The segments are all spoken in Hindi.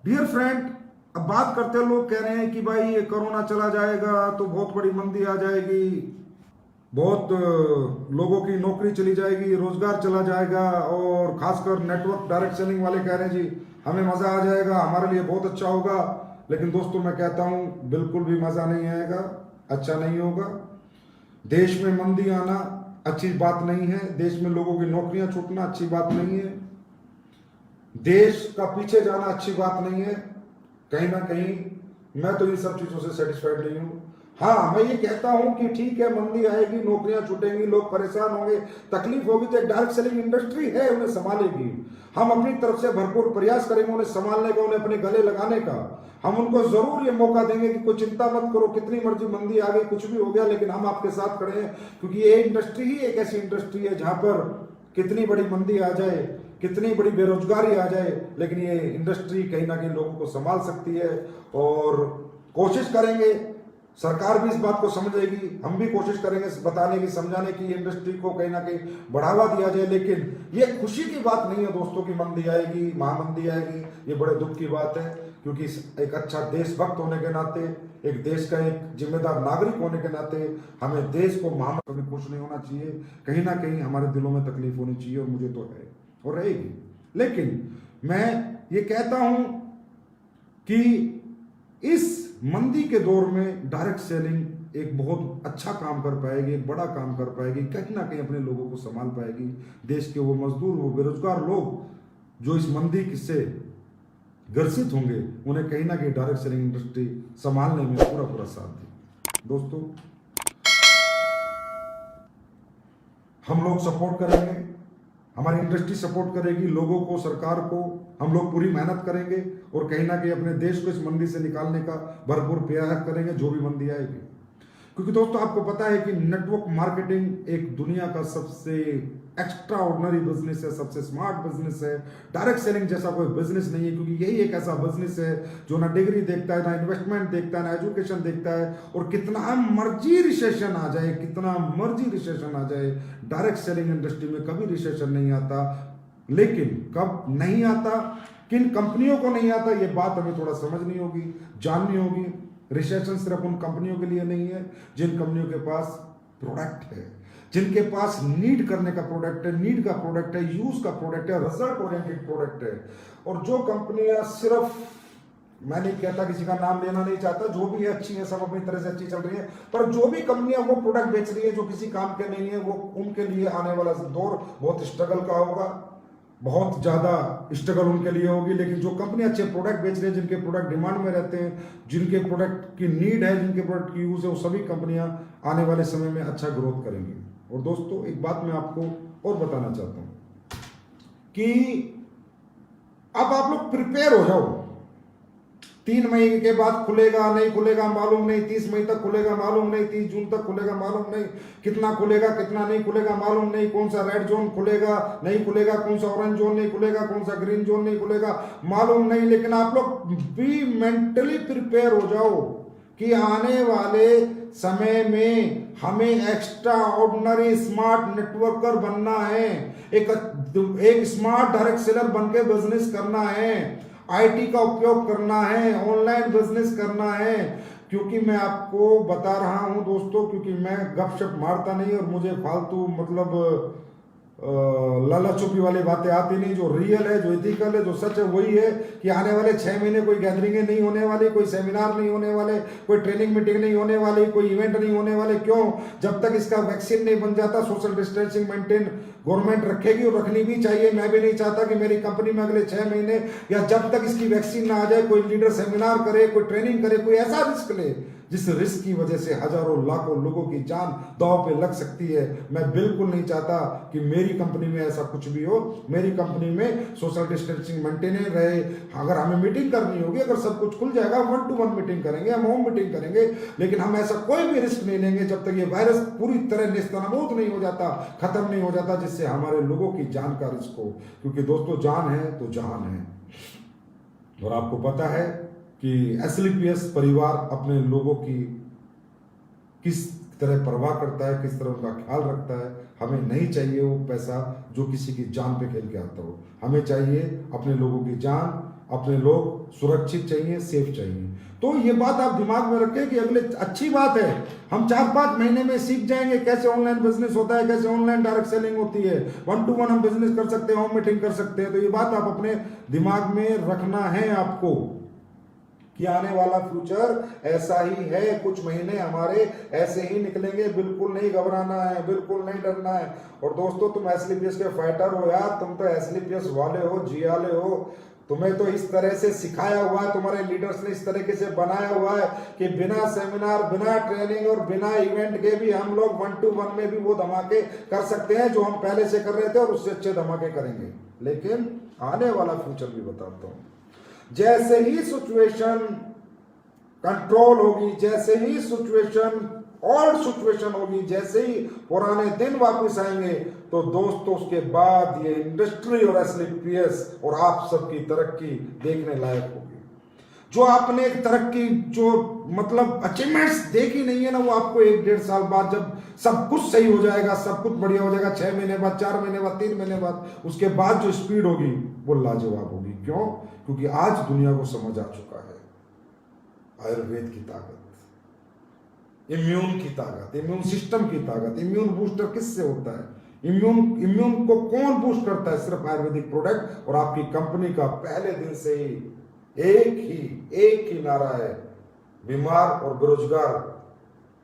डियर फ्रेंड, अब बात करते लोग कह रहे हैं कि भाई ये कोरोना चला जाएगा तो बहुत बड़ी मंदी आ जाएगी, बहुत लोगों की नौकरी चली जाएगी, रोजगार चला जाएगा। और खासकर नेटवर्क डायरेक्ट सेलिंग वाले कह रहे हैं जी हमें मजा आ जाएगा, हमारे लिए बहुत अच्छा होगा। लेकिन दोस्तों मैं कहता हूं बिल्कुल भी मजा नहीं आएगा, अच्छा नहीं होगा। देश में मंदी आना अच्छी बात नहीं है, देश में लोगों की नौकरियां छूटना अच्छी बात नहीं है, देश का पीछे जाना अच्छी बात नहीं है। कहीं ना कहीं मैं तो इन सब चीजों से सेटिस्फाइड नहीं हूं। हाँ, मैं ये कहता हूं कि ठीक है, मंदी आएगी, नौकरियां छूटेंगी, लोग परेशान होंगे, तकलीफ होगी, तो डायरेक्ट सेलिंग इंडस्ट्री है, उन्हें संभालेगी। हम अपनी तरफ से भरपूर प्रयास करेंगे उन्हें संभालने का, उन्हें अपने गले लगाने का। हम उनको जरूर ये मौका देंगे कि कोई चिंता मत करो, कितनी मर्जी मंदी आ गई, कुछ भी हो गया, लेकिन हम आपके साथ खड़े हैं। क्योंकि ये इंडस्ट्री ही एक ऐसी इंडस्ट्री है जहां पर कितनी बड़ी मंदी आ जाए, कितनी बड़ी बेरोजगारी आ जाए, लेकिन ये इंडस्ट्री कहीं ना कहीं लोगों को संभाल सकती है। और कोशिश करेंगे, सरकार भी इस बात को समझेगी, हम भी कोशिश करेंगे बताने की, समझाने की, इंडस्ट्री को कहीं ना कहीं बढ़ावा दिया जाए। लेकिन ये खुशी की बात नहीं है दोस्तों की मंदी आएगी, महामंदी आएगी। ये बड़े दुख की बात है, क्योंकि एक अच्छा देशभक्त होने के नाते, एक देश का एक जिम्मेदार नागरिक होने के नाते हमें देश को महामंदी कभी खुश नहीं होना चाहिए। कहीं ना कहीं हमारे दिलों में तकलीफ होनी चाहिए, और मुझे तो है और रहेगी। लेकिन मैं ये कहता हूं कि इस मंदी के दौर में डायरेक्ट सेलिंग एक बहुत अच्छा काम कर पाएगी, एक बड़ा काम कर पाएगी, कहीं ना कहीं अपने लोगों को संभाल पाएगी। देश के वो मजदूर, वो बेरोजगार लोग जो इस मंदी से ग्रसित होंगे, उन्हें कहीं ना कहीं डायरेक्ट सेलिंग इंडस्ट्री संभालने में पूरा पूरा साथ दे। दोस्तों, हम लोग सपोर्ट करेंगे, हमारी इंडस्ट्री सपोर्ट करेगी, लोगों को, सरकार को। हम लोग पूरी मेहनत करेंगे और कहीं ना कहीं अपने देश को इस मंदी से निकालने का भरपूर प्रयास करेंगे, जो भी मंदी आएगी। क्योंकि दोस्तों आपको पता है कि नेटवर्क मार्केटिंग एक दुनिया का सबसे एक्स्ट्रा ऑर्डिनरी बिजनेस है, सबसे स्मार्ट बिजनेस है। डायरेक्ट सेलिंग जैसा कोई बिजनेस नहीं है, क्योंकि यही एक ऐसा बिजनेस है जो ना डिग्री देखता है, ना इन्वेस्टमेंट देखता है, ना एजुकेशन देखता है। और कितना मर्जी रिसेशन आ जाए, कितना मर्जी रिसेशन आ जाए, डायरेक्ट सेलिंग इंडस्ट्री में कभी रिसेशन नहीं आता। लेकिन कब नहीं आता, किन कंपनियों को नहीं आता, ये बात हमें थोड़ा समझनी होगी, जाननी होगी। रिसेशन सिर्फ उन कंपनियों के लिए नहीं है जिन कंपनियों के पास प्रोडक्ट है, जिनके पास नीड करने का प्रोडक्ट है, नीड का प्रोडक्ट है, यूज का प्रोडक्ट है, रिजल्ट ओरिएंटेड प्रोडक्ट है। और जो कंपनियां सिर्फ, मैं नहीं कहता, किसी का नाम लेना नहीं चाहता, जो भी है अच्छी है, सब अपनी तरह से अच्छी चल रही है, पर जो भी कंपनियां वो प्रोडक्ट बेच रही है जो किसी काम के नहीं है, वो उनके लिए आने वाला दौर बहुत स्ट्रगल का होगा, बहुत ज़्यादा स्ट्रगल उनके लिए होगी। लेकिन जो कंपनी अच्छे प्रोडक्ट बेच रहे हैं, जिनके प्रोडक्ट डिमांड में रहते हैं, जिनके प्रोडक्ट की नीड है, जिनके प्रोडक्ट की यूज़ है, वो सभी कंपनियां आने वाले समय में अच्छा ग्रोथ करेंगी। और दोस्तों एक बात मैं आपको और बताना चाहता हूं कि अब आप लोग प्रिपेयर हो जाओ। 3 मई के बाद खुलेगा नहीं खुलेगा मालूम नहीं, 30 मई तक खुलेगा मालूम नहीं, 30 जून तक खुलेगा मालूम नहीं, कितना खुलेगा कितना नहीं खुलेगा मालूम नहीं, कौन सा रेड जोन खुलेगा नहीं खुलेगा, कौन सा ऑरेंज जोन नहीं खुलेगा, कौन सा ग्रीन जोन नहीं खुलेगा मालूम नहीं। लेकिन आप लोग भी मेंटली प्रिपेयर हो जाओ कि आने वाले समय में हमें एक्स्ट्रा ऑर्डिनरी स्मार्ट नेटवर्कर बनना है, एक स्मार्ट डायरेक्ट सेलर बनके बिजनेस करना है, आईटी का उपयोग करना है, ऑनलाइन बिजनेस करना है। क्योंकि मैं आपको बता रहा हूं दोस्तों, क्योंकि मैं गपशप मारता नहीं और मुझे फालतू मतलब लाला चुपी वाली बातें आती नहीं। जो रियल है, जो इथिकल है, जो सच है, वही है कि आने वाले 6 महीने कोई गैदरिंगें नहीं होने वाली, कोई सेमिनार नहीं होने वाले, कोई ट्रेनिंग मीटिंग नहीं होने वाली, कोई इवेंट नहीं होने वाले। क्यों? जब तक इसका वैक्सीन नहीं बन जाता, सोशल डिस्टेंसिंग मेंटेन गवर्नमेंट रखेगी और रखनी भी चाहिए। मैं भी नहीं चाहता कि मेरी कंपनी में अगले 6 महीने या जब तक इसकी वैक्सीन ना आ जाए कोई लीडर सेमिनार करे, कोई ट्रेनिंग करे, कोई ऐसा रिस्क ले जिस रिस्क की वजह से हजारों लाखों लोगों की जान दांव पे लग सकती है। मैं बिल्कुल नहीं चाहता कि मेरी कंपनी में ऐसा कुछ भी हो। मेरी कंपनी में सोशल डिस्टेंसिंग मेंटेन रहे। अगर हमें मीटिंग करनी होगी, अगर सब कुछ खुल जाएगा, 1-to-1 मीटिंग करेंगे, हम होम मीटिंग करेंगे, लेकिन हम ऐसा कोई भी रिस्क नहीं लेंगे जब तक ये वायरस पूरी तरह नेस्तनाबूद नहीं हो जाता, खत्म नहीं हो जाता, जिससे हमारे लोगों की जान का रिस्क हो। क्योंकि दोस्तों जान है तो जहान है। और आपको पता है कि एसलीपीएस परिवार अपने लोगों की किस तरह परवाह करता है, किस तरह उनका ख्याल रखता है। हमें नहीं चाहिए वो पैसा जो किसी की जान पे खेल के आता हो। हमें चाहिए अपने लोगों की जान, अपने लोग सुरक्षित चाहिए, सेफ चाहिए। तो ये बात आप दिमाग में रखें कि अगले, अच्छी बात है, हम 4-5 महीने में सीख जाएंगे कैसे ऑनलाइन बिजनेस होता है, कैसे ऑनलाइन डायरेक्ट सेलिंग होती है, 1 to 1 हम बिजनेस कर सकते हैं, होम मीटिंग कर सकते हैं। तो ये बात आप अपने दिमाग में रखना है आपको कि आने वाला फ्यूचर ऐसा ही है। कुछ महीने हमारे ऐसे ही निकलेंगे, बिल्कुल नहीं घबराना है, बिल्कुल नहीं डरना है। और दोस्तों, तुम एसलीपीएस के फाइटर हो यार, तुम तो एसलीपीएस वाले हो, जियाले हो। तुम्हें तो इस तरह से सिखाया हुआ है, तुम्हारे लीडर्स ने इस तरीके से बनाया हुआ है कि बिना सेमिनार, बिना ट्रेनिंग और बिना इवेंट के भी हम लोग 1 to 1 में भी वो धमाके कर सकते हैं जो हम पहले से कर रहे थे, और उससे अच्छे धमाके करेंगे। लेकिन आने वाला फ्यूचर भी बताता हूं, जैसे ही सिचुएशन कंट्रोल होगी, जैसे ही सिचुएशन और सिचुएशन होगी, जैसे ही पुराने दिन वापस आएंगे, तो दोस्तों उसके बाद ये इंडस्ट्री और एसलीपीएस और आप सबकी तरक्की देखने लायक होगी। जो आपने तरक्की, जो मतलब अचीवमेंट्स देखी नहीं है ना, वो आपको 1-1.5 साल बाद, जब सब कुछ सही हो जाएगा, सब कुछ बढ़िया हो जाएगा, 6 महीने बाद, 4 महीने बाद, 3 महीने बाद, उसके बाद जो स्पीड होगी वो लाजवाब होगी। क्यों? क्योंकि आज दुनिया को समझ आ चुका है आयुर्वेद की ताकत, इम्यून की ताकत, इम्यून सिस्टम की ताकत। इम्यून बूस्टर किससे होता है? इम्यून को कौन बूस्ट करता है? सिर्फ आयुर्वेदिक प्रोडक्ट। और आपकी कंपनी का पहले दिन से ही एक ही नारा है, बीमार और बेरोजगार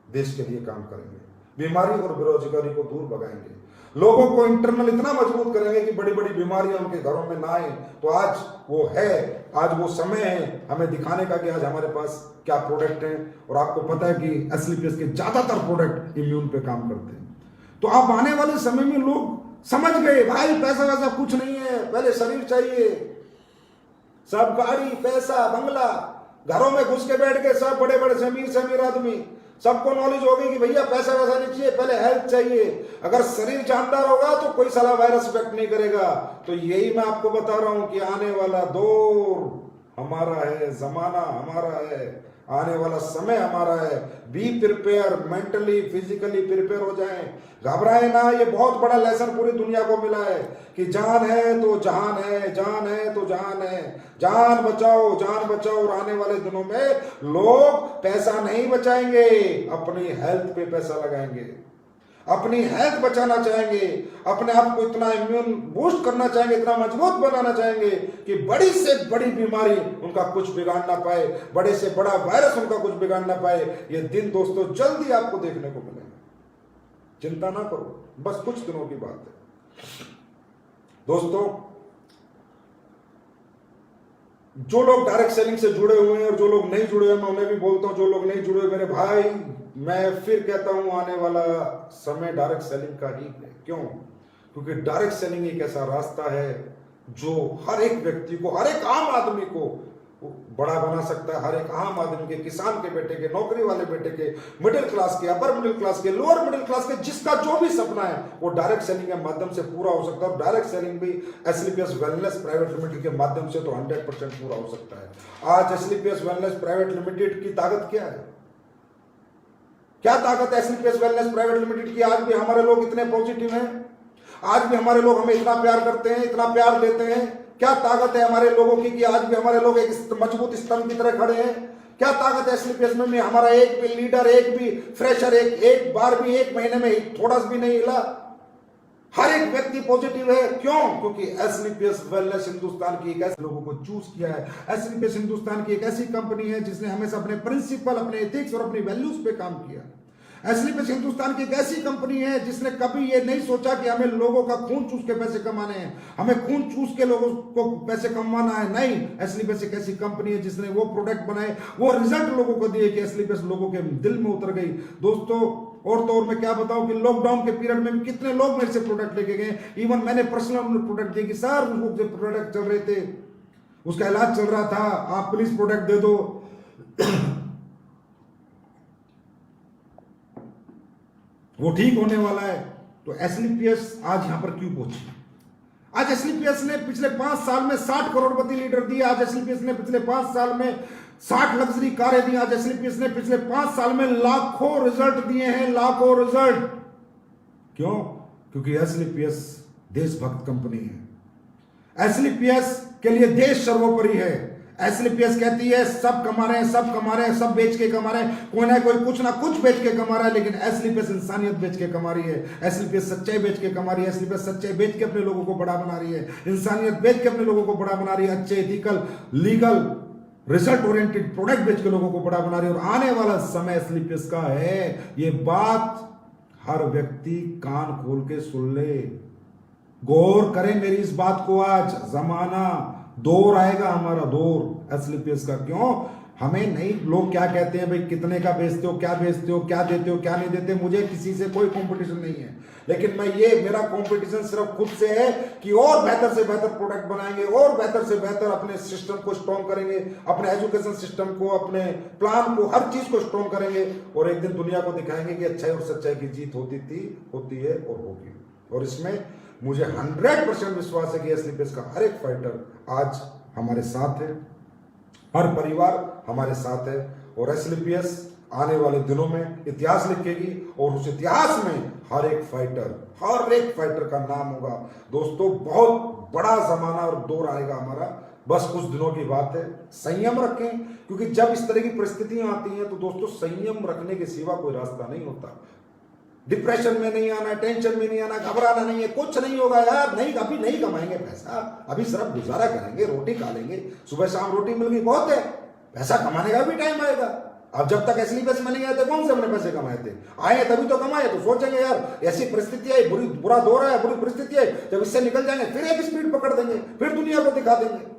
देश के लिए काम करेंगे, बीमारी और बेरोजगारी को दूर भगाएंगे, लोगों को इंटरनल इतना मजबूत करेंगे कि बड़ी बड़ी बीमारियां उनके घरों में ना आए। तो आज वो है, आज वो समय है हमें दिखाने का कि आज हमारे पास क्या प्रोडक्ट हैं। और आपको पता है कि एसलीपीएस के ज्यादातर प्रोडक्ट इम्यून पे काम करते हैं। तो आप आने वाले समय में लोग समझ गए, भाई पैसा वैसा कुछ नहीं है, पहले शरीर चाहिए। सब गाड़ी, पैसा, बंगला, घरों में घुस के बैठ के सब बड़े बड़े से अमीर आदमी, सबको नॉलेज होगी कि भैया पैसा वैसा नहीं चाहिए, पहले हेल्थ चाहिए। अगर शरीर जानदार होगा तो कोई साला वायरस इफेक्ट नहीं करेगा। तो यही मैं आपको बता रहा हूं कि आने वाला दौर हमारा है, जमाना हमारा है, आने वाला समय हमारा है। Be prepare, mentally physically prepare हो जाएं, घबराए ना। ये बहुत बड़ा लेसन पूरी दुनिया को मिला है कि जान है तो जहान है, जान है तो जहान है, जान बचाओ, जान बचाओ। और आने वाले दिनों में लोग पैसा नहीं बचाएंगे, अपनी हेल्थ पे पैसा लगाएंगे, अपनी हेल्थ बचाना चाहेंगे, अपने आप को इतना इम्यून बूस्ट करना चाहेंगे, इतना मजबूत बनाना चाहेंगे कि बड़ी से बड़ी बीमारी उनका कुछ बिगाड़ ना पाए, बड़े से बड़ा वायरस उनका कुछ बिगाड़ ना पाए। ये दिन दोस्तों जल्दी आपको देखने को मिलेगा, चिंता ना करो, बस कुछ दिनों की बात है। दोस्तों, जो लोग डायरेक्ट सेलिंग से जुड़े हुए हैं और जो लोग नहीं जुड़े हैं, मैं उन्हें भी बोलता हूं, जो लोग नहीं जुड़े मेरे भाई, मैं फिर कहता हूं, आने वाला समय डायरेक्ट सेलिंग का ही है। क्यों? क्योंकि डायरेक्ट सेलिंग एक ऐसा रास्ता है जो हर एक व्यक्ति को, हर एक आम आदमी को बड़ा बना सकता है। हर एक आम आदमी के, किसान के बेटे के, नौकरी वाले बेटे के, मिडिल क्लास के, अपर मिडिल क्लास के, लोअर मिडिल क्लास के, जिसका जो भी सपना है वो डायरेक्ट सेलिंग के माध्यम से पूरा हो सकता है। डायरेक्ट सेलिंग भी एसलीपीएस वेलनेस प्राइवेट लिमिटेड के माध्यम से तो 100% पूरा हो सकता है। आज एसलीपीएस वेलनेस प्राइवेट लिमिटेड की ताकत क्या है? क्या ताकत है एसलीपीएस वेलनेस प्राइवेट लिमिटेड की? आज भी हमारे लोग इतने पॉजिटिव हैं, आज भी हमारे लोग हमें इतना प्यार करते हैं, इतना प्यार देते हैं। क्या ताकत है हमारे लोगों की कि आज भी हमारे लोग एक मजबूत स्तंभ की तरह खड़े हैं? क्या ताकत है एसलीपीएस में? हमारा एक भी लीडर, एक भी फ्रेशर एक बार भी, 1 महीने में थोड़ा भी नहीं हिला। हर एक व्यक्ति पॉजिटिव है। क्यों? क्योंकि एसलीपीएस वेलनेस हिंदुस्तान की एक ऐसे लोगों को चूज किया है। एसलीपीएस हिंदुस्तान की एक ऐसी कंपनी है जिसने हमेशा अपने प्रिंसिपल, अपने एथिक्स और अपनी वैल्यूज पे काम किया। एसलीपीएस हिंदुस्तान की एक ऐसी कंपनी है जिसने कभी ये नहीं सोचा कि हमें लोगों का खून चूस के पैसे कमाने हैं, हमें खून चूस के लोगों को पैसे कमाना है। नहीं, एसलीपीएस एक ऐसी कंपनी है जिसने वो प्रोडक्ट बनाए, वो रिजल्ट लोगों को दिए कि एसलीपीएस लोगों के दिल में उतर गई। दोस्तों, और तो और मैं क्या बताऊं कि लॉकडाउन के पीरियड में भी कितने लोग मेरे से प्रोडक्ट लेके गए। इवन मैंने पर्सनल प्रोडक्ट दिए कि सर वो जो प्रोडक्ट चल रहे थे, उसका इलाज चल रहा था, आप प्लीज प्रोडक्ट दे दो। वो ठीक होने वाला है। तो एसलीपीएस आज यहां पर क्यों पहुंची? आज एसलीपीएस ने पिछले 5 साल में 60 करोड़पति लीडर दिए। आज एसलीपीएस ने पिछले 5 साल में 60 लग्जरी कारें दी। आज एसलीपीएस ने पिछले 5 साल में लाखों रिजल्ट दिए हैं, लाखों रिजल्ट। क्यों? क्योंकि एसलीपीएस देशभक्त कंपनी है। एसलीपीएस के लिए देश सर्वोपरि है। एसएलपीएस कहती है सब कमा रहे हैं, सब कमा रहे हैं, सब बेच के कमा रहे हैं, कोई ना कोई कुछ ना कुछ बेच के कमा रहा है, लेकिन एसएलपीएस इंसानियत बेच के कमा रही है, एसएलपीएस सच्चाई बेच के कमा रही है, एसएलपीएस सच्चाई बेच के अपने लोगों को बड़ा बना रही है, इंसानियत बेच के अपने लोगों को बड़ा बना रही है, अच्छे ethical legal result oriented product बेच के लोगों को बड़ा बना रही है। और आने वाला समय एसएलपीएस का है, ये बात हर व्यक्ति कान खोल के सुन ले, गौर करें मेरी इस बात को। आज जमाना दौर आएगा हमारा, दौर एसएलपीएस का। क्यों? हमें नहीं, लोग क्या कहते हैं भाई कितने का बेचते हो, क्या बेचते हो, क्या देते हो, क्या नहीं देते, मुझे किसी से कोई कंपटीशन नहीं है, लेकिन मैं ये मेरा कंपटीशन सिर्फ खुद से है कि और बेहतर से बेहतर प्रोडक्ट बनाएंगे, और बेहतर से बेहतर अपने सिस्टम को स्ट्रॉन्ग करेंगे, अपने एजुकेशन सिस्टम को, अपने प्लान को, हर चीज को स्ट्रॉन्ग करेंगे, और एक दिन दुनिया को दिखाएंगे कि अच्छाई और सच्चाई की जीत होती थी, होती है और होगी। और इसमें मुझे 100% विश्वास है कि एसएलपीएस का हर एक फाइटर आज हमारे साथ है, हर परिवार हमारे साथ है, और एसएलपीएस आने वाले दिनों में इतिहास लिखेगी, और उस इतिहास में हर एक फाइटर का नाम होगा। दोस्तों, बहुत बड़ा जमाना और दौर आएगा हमारा, बस कुछ दिनों की बात है। संयम रखें, क्योंकि जब इस तरह की परिस्थितियां आती हैं तो दोस्तों संयम रखने के सिवा कोई रास्ता नहीं होता। डिप्रेशन में नहीं आना, टेंशन में नहीं आना, घबराना नहीं है, कुछ नहीं होगा यार, नहीं अभी नहीं कमाएंगे पैसा, अभी सिर्फ गुजारा करेंगे, रोटी खा लेंगे, सुबह शाम रोटी मिल गई बहुत है, पैसा कमाने का भी टाइम आएगा। अब जब तक एसएलपीएस में नहीं आए थे कौन से हमने पैसे कमाए थे? आए तभी तो कमाए, तो सोचेंगे यार ऐसी परिस्थिति आई, बुरा दौर है, बुरी परिस्थिति है, जब इससे निकल जाएंगे फिर एक स्पीड पकड़ देंगे, फिर दुनिया को दिखा देंगे।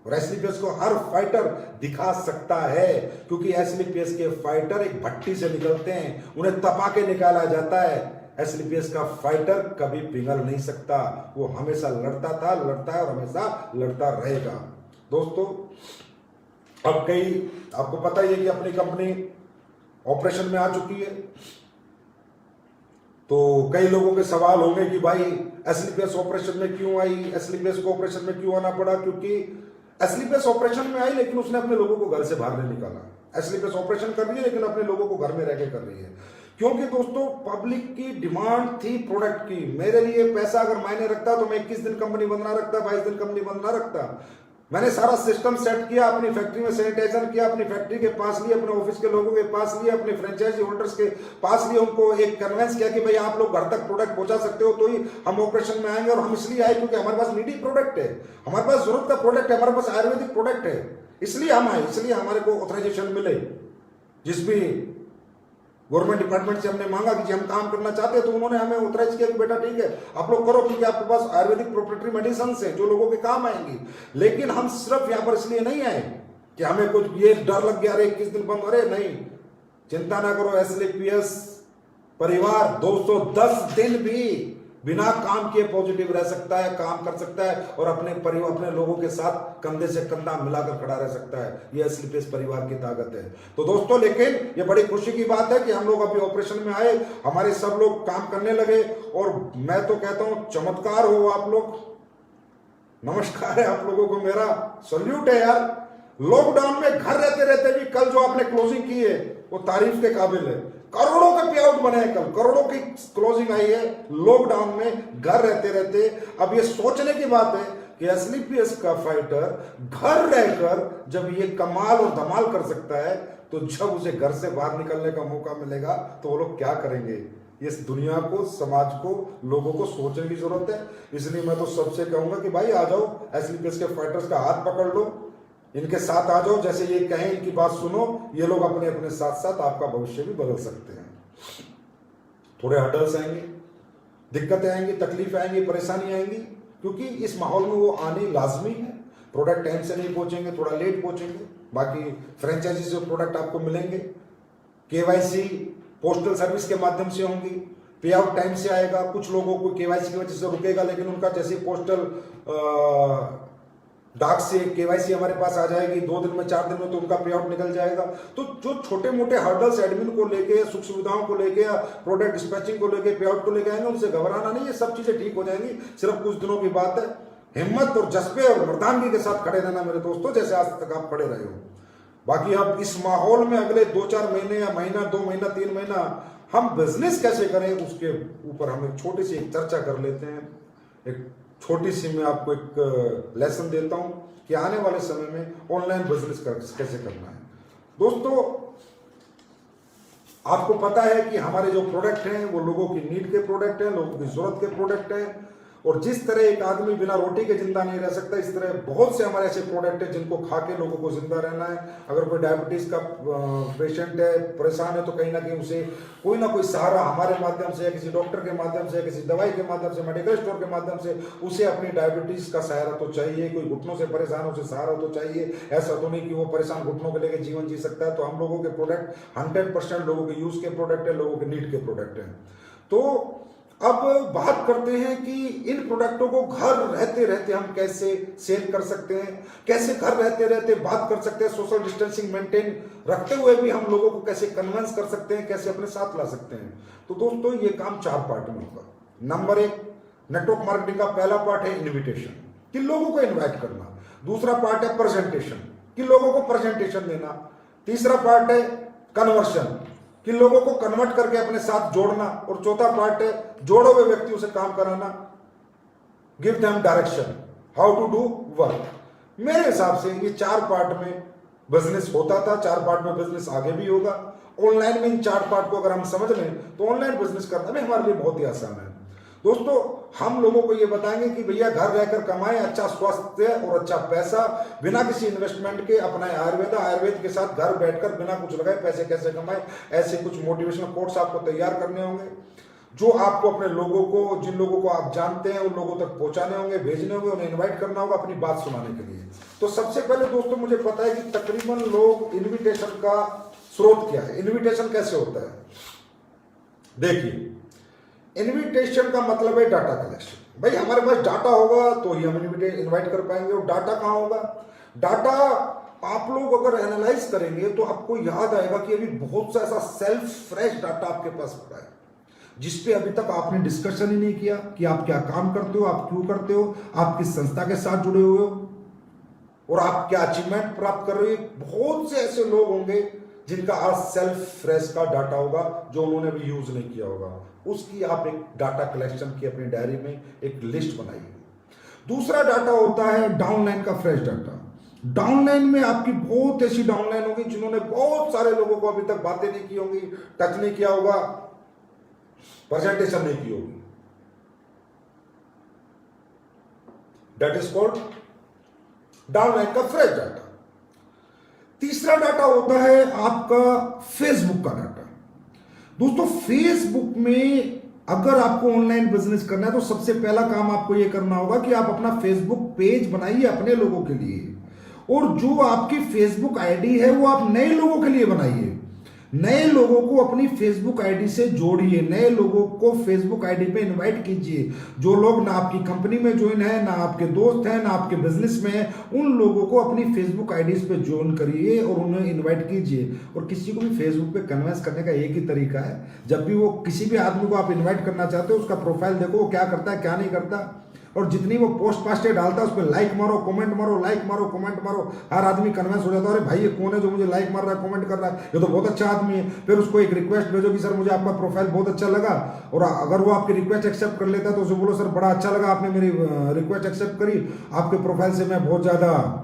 और एसएलपीएस को हर फाइटर दिखा सकता है, क्योंकि एसएलपीएस के फाइटर एक भट्टी से निकलते हैं, उन्हें तपा के निकाला जाता है। एसएलपीएस का फाइटर कभी पिघल नहीं सकता, वो हमेशा लड़ता था, लड़ता है और हमेशा लड़ता रहेगा। दोस्तों, अब कई आपको पता ही है कि अपनी कंपनी ऑपरेशन में आ चुकी है, तो कई लोगों के सवाल होंगे कि भाई एसएलपीएस ऑपरेशन में क्यों आई, एसएलपीएस को ऑपरेशन में क्यों आना पड़ा? क्योंकि एसएलपीएस ऑपरेशन में आई, लेकिन उसने अपने लोगों को घर से बाहर नहीं निकाला। एसएलपीएस ऑपरेशन कर रही है, लेकिन अपने लोगों को घर में रह के कर रही है, क्योंकि दोस्तों पब्लिक की डिमांड थी प्रोडक्ट की। मेरे लिए पैसा अगर मायने रखता तो मैं 21 दिन कंपनी बंद ना रखता, 22 दिन कंपनी बंद ना रखता। मैंने सारा सिस्टम सेट किया, अपनी फैक्ट्री में सैनिटाइजर किया, अपनी फैक्ट्री के पास लिए, अपने ऑफिस के लोगों के पास लिए, अपने फ्रेंचाइजी होल्डर्स के पास लिए, उनको एक कन्वेंस किया कि भाई आप लोग घर तक प्रोडक्ट पहुंचा सकते हो तो ही हम ऑपरेशन में आएंगे। और हम इसलिए आए क्योंकि हमारे पास नीडी प्रोडक्ट है, हमारे पास जरूरत का प्रोडक्ट है, हमारे पास आयुर्वेदिक प्रोडक्ट है, इसलिए हम आए, इसलिए हमारे को ऑथराइजेशन मिले। जिस भी गवर्नमेंट डिपार्टमेंट से हमने मांगा कि हम काम करना चाहते हैं, तो उन्होंने हमें ऑथराइज किया कि बेटा ठीक है आप लोग करो, क्योंकि आपके पास आयुर्वेदिक प्रोप्राइटरी मेडिसिन हैं जो लोगों के काम आएंगी। लेकिन हम सिर्फ यहां पर इसलिए नहीं आए कि हमें कुछ ये डर लग गया, अरे 21 दिन बंद, अरे नहीं, चिंता ना करो। एसएलपीएस परिवार 210 दिन भी बिना काम किए पॉजिटिव रह सकता है, काम कर सकता है, और अपने परिवार, अपने लोगों के साथ कंधे से कंधा मिलाकर खड़ा रह सकता है। ये एसएलपीएस परिवार की ताकत है। तो दोस्तों, लेकिन ये बड़ी खुशी की बात है कि हम लोग अभी ऑपरेशन में आए, हमारे सब लोग काम करने लगे, और मैं तो कहता हूं चमत्कार हो आप लोग, नमस्कार है आप लोगों को, मेरा सल्यूट है यार। लॉकडाउन में घर रहते रहते भी कल जो आपने क्लोजिंग की है वो तारीफ के काबिल है। करोड़ों का पे आउट बने हैं, कल करोड़ों की क्लोजिंग आई है लॉकडाउन में घर रहते रहते। अब ये सोचने की बात है कि एसएलपीएस का फाइटर घर रहकर जब ये कमाल और धमाल कर सकता है, तो जब उसे घर से बाहर निकलने का मौका मिलेगा तो वो लोग क्या करेंगे? इस दुनिया को, समाज को, लोगों को सोचने की जरूरत है। इसलिए मैं तो सबसे कहूंगा कि भाई आ जाओ, एसएलपीएस के फाइटर्स का हाथ पकड़ लो, इनके साथ आ जाओ, जैसे ये कहें इनकी बात सुनो, ये लोग अपने अपने साथ साथ आपका भविष्य भी बदल सकते हैं। थोड़े हर्डल्स आएंगे, दिक्कतें आएंगी, तकलीफ आएंगी, परेशानी आएंगी, क्योंकि इस माहौल में वो आनी लाजमी है। प्रोडक्ट टाइम से नहीं पहुंचेंगे, थोड़ा लेट पहुंचेंगे, बाकी फ्रेंचाइजी से प्रोडक्ट आपको मिलेंगे। केवाईसी पोस्टल सर्विस के माध्यम से होंगी, पे आउट टाइम से आएगा। कुछ लोगों को केवाईसी की वजह से रुकेगा, लेकिन उनका जैसे पोस्टल डाक से केवाईसी हमारे पास आ जाएगी 2 दिन में, 4 दिन में, तो उनका पे आउट निकल जाएगा। तो जो छोटे मोटे हर्डल्स एडमिन को लेके, सुख सुविधाओं को लेके, या प्रोडक्ट डिस्पैचिंग को लेके, पे आउट को लेके आएंगे, उनसे घबराना नहीं है, सब चीजें ठीक हो जाएंगी, सिर्फ कुछ दिनों की बात है। हिम्मत और जज्बे और मर्दानगी के साथ खड़े रहना मेरे दोस्तों, जैसे आज तक आप खड़े रहे हो। बाकी अब इस माहौल में अगले 2-4 महीने या महीना, 2 महीना, 3 महीना हम बिजनेस कैसे करें, उसके ऊपर हम एक छोटी सी चर्चा कर लेते हैं। एक छोटी सी मैं आपको एक लेसन देता हूं कि आने वाले समय में ऑनलाइन बिजनेस कैसे करना है। दोस्तों, आपको पता है कि हमारे जो प्रोडक्ट हैं वो लोगों की नीड के प्रोडक्ट हैं, लोगों की जरूरत के प्रोडक्ट हैं। और जिस तरह एक आदमी बिना रोटी के जिंदा नहीं रह सकता, इस तरह बहुत से हमारे ऐसे प्रोडक्ट हैं जिनको खा के लोगों को जिंदा रहना है। अगर कोई डायबिटीज का पेशेंट है, परेशान है, तो कहीं ना कहीं उसे कोई ना कोई सहारा हमारे माध्यम से या किसी डॉक्टर के माध्यम से या किसी दवाई के माध्यम से, मेडिकल स्टोर के माध्यम से उसे अपनी डायबिटीज का सहारा तो चाहिए। कोई घुटनों से परेशान, उसे सहारा तो चाहिए। ऐसा तो नहीं कि वो परेशान घुटनों को लेकर जीवन जी सकता है। तो हम लोगों के प्रोडक्ट 100% लोगों के यूज के प्रोडक्ट है, लोगों के नीड के प्रोडक्ट है। तो अब बात करते हैं कि इन प्रोडक्टों को घर रहते रहते हम कैसे सेल कर सकते हैं, कैसे घर रहते रहते बात कर सकते हैं, सोशल डिस्टेंसिंग मेंटेन रखते हुए भी हम लोगों को कैसे कन्विंस कर सकते हैं, कैसे अपने साथ ला सकते हैं। तो दोस्तों, ये काम 4 पार्ट में होगा। नंबर 1, नेटवर्क मार्केटिंग का पहला पार्ट है इन्विटेशन, कि लोगों को इन्वाइट करना। दूसरा पार्ट है प्रेजेंटेशन, कि लोगों को प्रेजेंटेशन देना। तीसरा पार्ट है कन्वर्शन, कि लोगों को कन्वर्ट करके अपने साथ जोड़ना। और चौथा पार्ट है जोड़े हुए व्यक्तियों से काम कराना, give them direction, how to do work. मेरे हिसाब से ये 4 पार्ट में बिजनेस होता था, 4 पार्ट में बिजनेस आगे भी होगा। ऑनलाइन में इन 4 पार्ट को अगर हम समझ लें तो ऑनलाइन बिजनेस करना भी हमारे लिए बहुत ही आसान है। दोस्तों, हम लोगों को ये बताएंगे कि भैया घर रहकर कमाएं, अच्छा स्वास्थ्य और अच्छा पैसा बिना किसी इन्वेस्टमेंट के अपनाएं आयुर्वेद के साथ घर बैठकर बिना कुछ लगाए पैसे कैसे कमाएं। ऐसे कुछ मोटिवेशनल कोट्स आपको तैयार करने होंगे जो आपको अपने लोगों को, जिन लोगों को आप जानते हैं, उन लोगों तक पहुंचाने होंगे, भेजने होंगे, उन्हें इन्वाइट करना होगा अपनी बात सुनाने के लिए। तो सबसे पहले दोस्तों, मुझे पता है कि तकरीबन लोग इन्विटेशन का स्रोत क्या है, इन्विटेशन कैसे होता है। देखिए, इन्विटेशन का मतलब है डाटा कलेक्शन। भाई हमारे पास डाटा होगा तो ही हम इन्वाइट कर पाएंगे। और डाटा कहाँ होगा? डाटा आप लोग अगर एनालाइज करेंगे तो आपको याद आएगा कि अभी बहुत सा ऐसा सेल्फ फ्रेश डाटा आपके पास पड़ा है जिसपे अभी तक आपने डिस्कशन ही नहीं किया कि आप क्या काम करते हो, आप क्यों करते हो, आप किस संस्था के साथ जुड़े हुए हो और आप क्या अचीवमेंट प्राप्त कर रहे हो। बहुत से ऐसे लोग होंगे जिनका आज सेल्फ फ्रेश का डाटा होगा जो उन्होंने भी यूज नहीं किया होगा। उसकी आप एक डाटा कलेक्शन की अपनी डायरी में एक लिस्ट बनाइए। दूसरा डाटा होता है डाउनलाइन का फ्रेश डाटा। डाउनलाइन में आपकी बहुत ऐसी डाउनलाइन होगी जिन्होंने बहुत सारे लोगों को अभी तक बातें नहीं की होंगी, टच नहीं किया होगा, प्रेजेंटेशन नहीं की होगी। दैट इज कॉल्ड डाउनलाइन का फ्रेश डाटा। तीसरा डाटा होता है आपका फेसबुक का डाटा। दोस्तों, फेसबुक में अगर आपको ऑनलाइन बिजनेस करना है तो सबसे पहला काम आपको यह करना होगा कि आप अपना फेसबुक पेज बनाइए अपने लोगों के लिए, और जो आपकी फेसबुक आईडी है वो आप नए लोगों के लिए बनाइए। नए लोगों को अपनी फेसबुक आईडी से जोड़िए, नए लोगों को फेसबुक आईडी पे इनवाइट कीजिए। जो लोग ना आपकी कंपनी में ज्वाइन है, ना आपके दोस्त हैं, ना आपके बिजनेस में है, उन लोगों को अपनी फेसबुक आईडीज पे ज्वाइन करिए और उन्हें इनवाइट कीजिए। और किसी को भी फेसबुक पे कन्विंस करने का एक ही तरीका है, जब भी वो किसी भी आदमी को आप इन्वाइट करना चाहते हो उसका प्रोफाइल देखो, वो क्या करता है क्या नहीं करता, और जितनी वो पोस्ट पास्ट डालता है उस पर लाइक मारो, कमेंट मारो, लाइक मारो, कमेंट मारो। हर आदमी कन्विंस हो जाता है, अरे भाई ये कौन है जो मुझे लाइक मार रहा है, कमेंट कर रहा है, ये तो बहुत अच्छा आदमी है। फिर उसको एक रिक्वेस्ट भेजो कि सर मुझे आपका प्रोफाइल बहुत अच्छा लगा, और अगर वो आपकी रिक्वेस्ट एक्सेप्ट कर लेता है तो उसे बोलो सर बड़ा अच्छा लगा, आपने मेरी रिक्वेस्ट एक्सेप्ट करी, आपके प्रोफाइल से मैं बहुत ज्यादा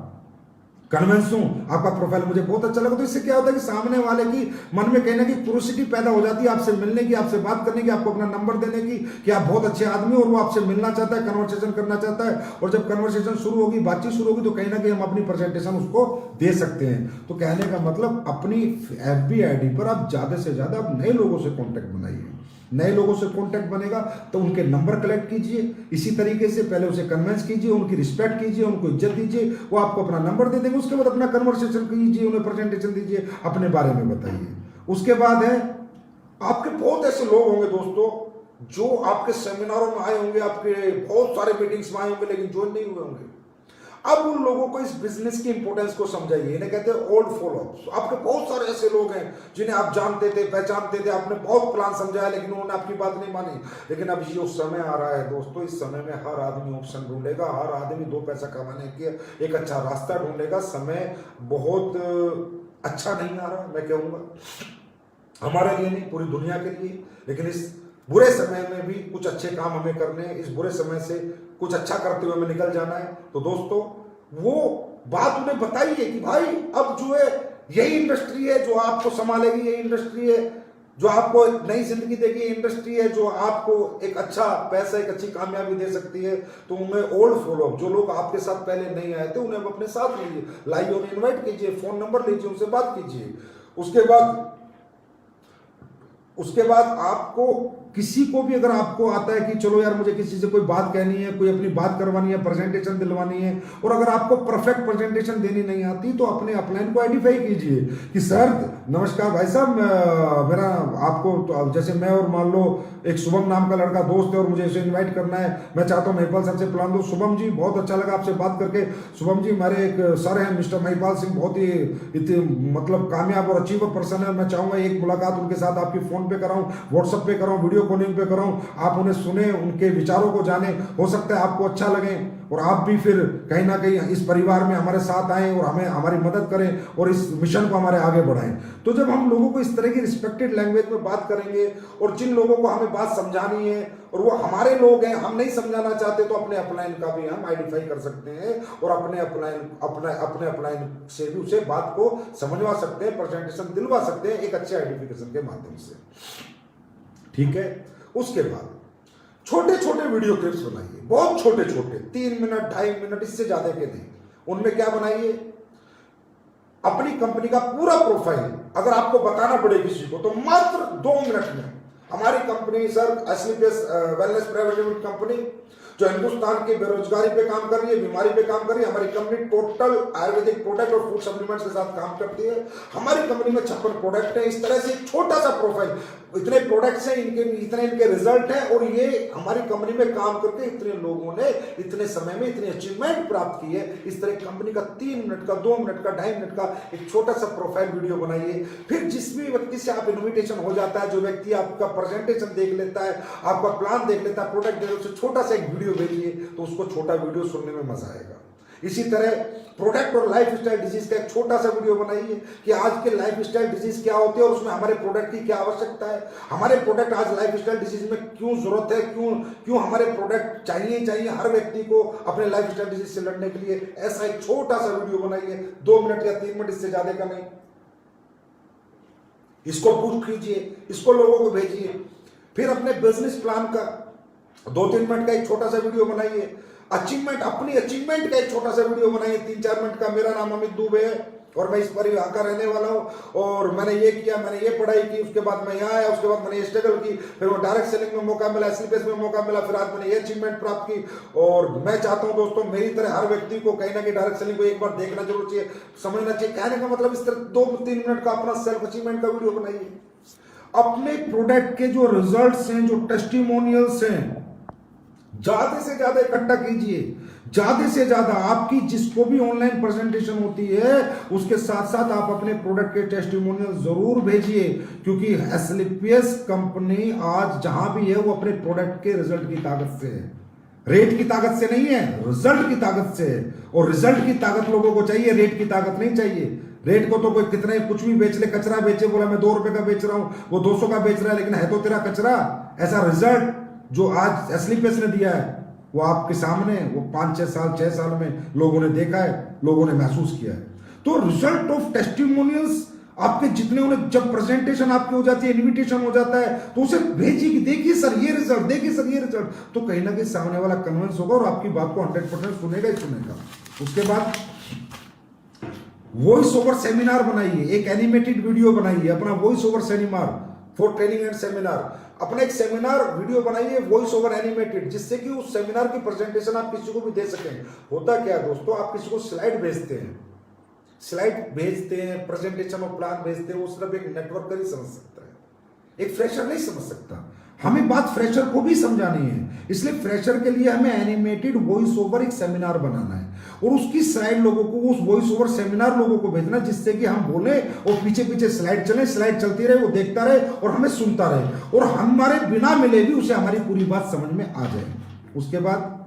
कन्विंस हूं, आपका प्रोफाइल मुझे बहुत अच्छा लगा। तो इससे क्या होता है कि सामने वाले की मन में कहीं ना कहीं क्यूरियोसिटी पैदा हो जाती है आपसे मिलने की, आपसे बात करने की, आपको अपना नंबर देने की, कि आप बहुत अच्छे आदमी हो, और वो आपसे मिलना चाहता है, कन्वर्सेशन करना चाहता है। और जब कन्वर्सेशन शुरू होगी, बातचीत शुरू होगी, तो कहीं ना कहीं हम अपनी प्रेजेंटेशन उसको दे सकते हैं। तो कहने का मतलब अपनी FB आईडी पर आप ज्यादा से ज्यादा नए लोगों से कॉन्टेक्ट बनाइए। नए लोगों से कांटेक्ट बनेगा तो उनके नंबर कलेक्ट कीजिए। इसी तरीके से पहले उसे कन्विंस कीजिए, उनकी रिस्पेक्ट कीजिए, उनको इज्जत दीजिए, वो आपको अपना नंबर दे देंगे। उसके बाद अपना कन्वर्सेशन कीजिए, उन्हें प्रेजेंटेशन दीजिए, अपने बारे में बताइए। उसके बाद है आपके बहुत ऐसे लोग होंगे दोस्तों जो आपके सेमिनारों में आए होंगे, आपके बहुत सारे मीटिंग्स में आए होंगे लेकिन ज्वाइन नहीं हुए होंगे। अब उन लोगों को इस बिजनेस की इंपॉर्टेंस को समझाइए। इन्हें कहते हैं ओल्ड फॉलोअर्स। आपके बहुत सारे ऐसे लोग हैं जिन्हें आप जानते थे, पहचानते थे, आपने बहुत प्लान समझाया लेकिन उन्होंने आपकी बात नहीं मानी। लेकिन अब ये समय आ रहा है दोस्तों, इस समय में हर आदमी ऑप्शन ढूंढेगा, हर आदमी 2 पैसा कमाने के एक अच्छा रास्ता ढूंढेगा। समय बहुत अच्छा नहीं आ रहा, मैं कहूँगा हमारे लिए नहीं, पूरी दुनिया के लिए। लेकिन इस बुरे समय में भी कुछ अच्छे काम हमें करने हैं। इस बुरे समय से कुछ अच्छा करते हुए हमें निकल जाना है। तो दोस्तों वो बात उन्हें बताइए कि भाई अब जो है यही इंडस्ट्री है जो आपको संभालेगी, यही इंडस्ट्री है जो आपको एक नई जिंदगी देगी, इंडस्ट्री है जो आपको एक अच्छा पैसा, एक अच्छी कामयाबी दे सकती है। तो उन्हें ओल्ड फॉलो, जो लोग आपके साथ पहले नहीं आए थे उन्हें अपने साथ लीजिए, लाइए, उन्हें इन्वाइट कीजिए, फोन नंबर लीजिए, उनसे बात कीजिए। उसके बाद आपको किसी को भी अगर आपको आता है कि चलो यार मुझे किसी से कोई बात कहनी है, कोई अपनी बात करवानी है, प्रेजेंटेशन दिलवानी है, और अगर आपको परफेक्ट प्रेजेंटेशन देनी नहीं आती तो अपने अपलाइन को आइडेंटिफाई कीजिए कि सर नमस्कार भाई साहब, मेरा आपको तो जैसे मैं और मान लो एक शुभम नाम का लड़का दोस्त है और मुझे इसे इन्वाइट करना है, मैं चाहता हूँ महिपाल सर से प्लान दो। शुभम जी बहुत अच्छा लगा आपसे बात करके। शुभम जी हमारे एक सर हैं मिस्टर महिपाल सिंह, बहुत ही मतलब कामयाब और अचीवर पर्सन है, मैं चाहूंगा एक मुलाकात उनके साथ आपकी फोन पे कराऊं, व्हाट्सएप पे कराऊं, वीडियो कॉलिंग पे कराऊं, आप उन्हें सुने, उनके विचारों को जाने, हो सकता है आपको अच्छा लगे और आप भी फिर कहीं ना कहीं इस परिवार में हमारे साथ आएं और हमें हमारी मदद करें और इस मिशन को हमारे आगे बढ़ाएं। तो जब हम लोगों को इस तरह की रिस्पेक्टेड लैंग्वेज में बात करेंगे और जिन लोगों को हमें बात समझानी है और वो हमारे लोग हैं, हम नहीं समझाना चाहते, तो अपने अपलाइन का भी हम आइडेंटिफाई कर सकते हैं और अपने अपलाइन से भी उसे बात को समझवा सकते हैं, प्रेजेंटेशन दिलवा सकते हैं एक अच्छे आइडेंटिफिकेशन के माध्यम से। ठीक है, उसके बाद छोटे छोटे वीडियो क्लिप्स बनाइए, बहुत छोटे छोटे, 3 मिनट 2.5 मिनट, इससे ज्यादा के नहीं। उनमें क्या बनाइए, अपनी कंपनी का पूरा प्रोफाइल अगर आपको बताना पड़े किसी को तो मात्र 2 मिनट में। हमारी company sir SLPS wellness private limited company जो हिंदुस्तान की बेरोजगारी पे काम कर रही है, बीमारी पे काम कर रही है। हमारी कंपनी टोटल आयुर्वेदिक प्रोडक्ट और फूड सप्लीमेंट्स के साथ काम करती है। हमारी कंपनी में 56 प्रोडक्ट है। इस तरह से एक छोटा सा प्रोफाइल, इतने प्रोडक्ट्स हैं, इनके रिजल्ट हैं और ये हमारी कंपनी में काम करके इतने लोगों ने इतने समय में इतनी अचीवमेंट प्राप्त की है। इस तरह कंपनी का 3 मिनट का, 2 मिनट का, 2.5 मिनट का एक छोटा सा प्रोफाइल वीडियो बनाइए। फिर जिस भी व्यक्ति से आप इन्विटेशन हो जाता है, जो व्यक्ति आपका प्रेजेंटेशन देख लेता है, आपका प्लान देख लेता है, प्रोडक्ट देख, उससे छोटा सा एक वीडियो भेजिए तो उसको छोटा वीडियो सुनने में मजा आएगा। इसी तरह प्रोडक्ट और लाइफ स्टाइल डिजीज का एक छोटा सा वीडियो बनाइए कि आज के लाइफ स्टाइल डिजीज क्या होते हैं और उसमें हमारे प्रोडक्ट की क्या आवश्यकता है, हमारे प्रोडक्ट आज लाइफ स्टाइल डिजीज में क्यों जरूरत है, क्यों हमारे प्रोडक्ट चाहिए हर व्यक्ति को अपने लाइफ स्टाइल डिजीज से लड़ने के लिए। ऐसा एक छोटा सा वीडियो बनाइए, 2 मिनट या 3 मिनट, इससे ज्यादा का नहीं। इसको पुश कीजिए, इसको लोगों को भेजिए। फिर अपने बिजनेस प्लान का 2-3 मिनट का एक छोटा सा वीडियो बनाइए। अचीवमेंट, अपनी अचीवमेंट का एक छोटा सा वीडियो बनाइए 3-4 मिनट का। मेरा नाम अमित दुबे है और मैं इस परिवार का रहने वाला हूं और मैंने ये किया, मैंने ये पढ़ाई की, उसके बाद मैं यहाँ आया, उसके बाद मैंने ये स्ट्रगल की, फिर वो डायरेक्ट सेलिंग में मौका मिला, एसलीपीएस में मौका मिला, फिर आज मैंने ये अचीवमेंट प्राप्त की। और मैं चाहता हूं दोस्तों, मेरी तरह हर व्यक्ति को कहीं ना कहीं डायरेक्ट सेलिंग को एक बार देखना जरूर चाहिए, समझना चाहिए। कहने का मतलब इस तरह 2-3 मिनट का अपना सेल्फ अचीवमेंट का वीडियो बनाइए। अपने प्रोडक्ट के जो रिजल्ट्स हैं, जो टेस्टिमोनियल्स हैं, ज्यादा से ज्यादा इकट्ठा कीजिए, ज्यादा से ज्यादा। आपकी जिसको भी ऑनलाइन प्रेजेंटेशन होती है उसके साथ साथ आप अपने प्रोडक्ट के टेस्टिमोनियल जरूर भेजिए, क्योंकि एसलीपीएस कंपनी आज जहां भी है वो अपने प्रोडक्ट के रिजल्ट की ताकत से है, रेट की ताकत से नहीं है, रिजल्ट की ताकत से है। और रिजल्ट की ताकत लोगों को चाहिए, रेट की ताकत नहीं चाहिए। रेट को तो कोई कितने कुछ भी बेच ले, कचरा बेचे, बोला मैं 2 रुपए का बेच रहा हूं, वो 200 का बेच रहा है, लेकिन है तो तेरा कचरा। ऐसा रिजल्ट जो आज एसलीपीएस ने दिया है वो आपके सामने, वो 5-6 साल 6 साल में लोगों ने देखा है, लोगों ने महसूस किया है। तो रिजल्ट ऑफ टेस्टिमोनियल्स आपके जितने उन्हें, जब प्रेजेंटेशन आपकी हो जाती है, इनविटेशन हो जाता है, तो उसे भेजिए कि देखिए सर ये रिजल्ट, देखिए सर ये रिजल्ट, तो कहीं ना कहीं सामने वाला कन्विंस होगा और आपकी बात को 100% सुनेगा ही सुनेगा। उसके बाद वॉइस ओवर सेमिनार बनाइए, एक एनिमेटेड वीडियो बनाइए, अपना voice over seminar for training and seminar. अपना एक सेमिनार वीडियो बनाइए वॉइस ओवर एनिमेटेड, जिससे कि उस सेमिनार की प्रेजेंटेशन आप किसी को भी दे सकें। होता क्या है दोस्तों, आप किसी को स्लाइड भेजते हैं, प्रेजेंटेशन और प्लान भेजते हैं, वो सिर्फ एक नेटवर्कर ही समझ सकता है, एक फ्रेशर नहीं समझ सकता। हमें बात फ्रेशर को भी समझानी है, इसलिए फ्रेशर के लिए हमें एनिमेटेड वॉइस ओवर एक सेमिनार बनाना है और उसकी स्लाइड लोगों को, उस वॉइस ओवर सेमिनार लोगों को भेजना, जिससे कि हम बोले और पीछे पीछे स्लाइड चले, स्लाइड चलती रहे, वो देखता रहे और हमें सुनता रहे और हमारे बिना मिले भी उसे हमारी पूरी बात समझ में आ जाए। उसके बाद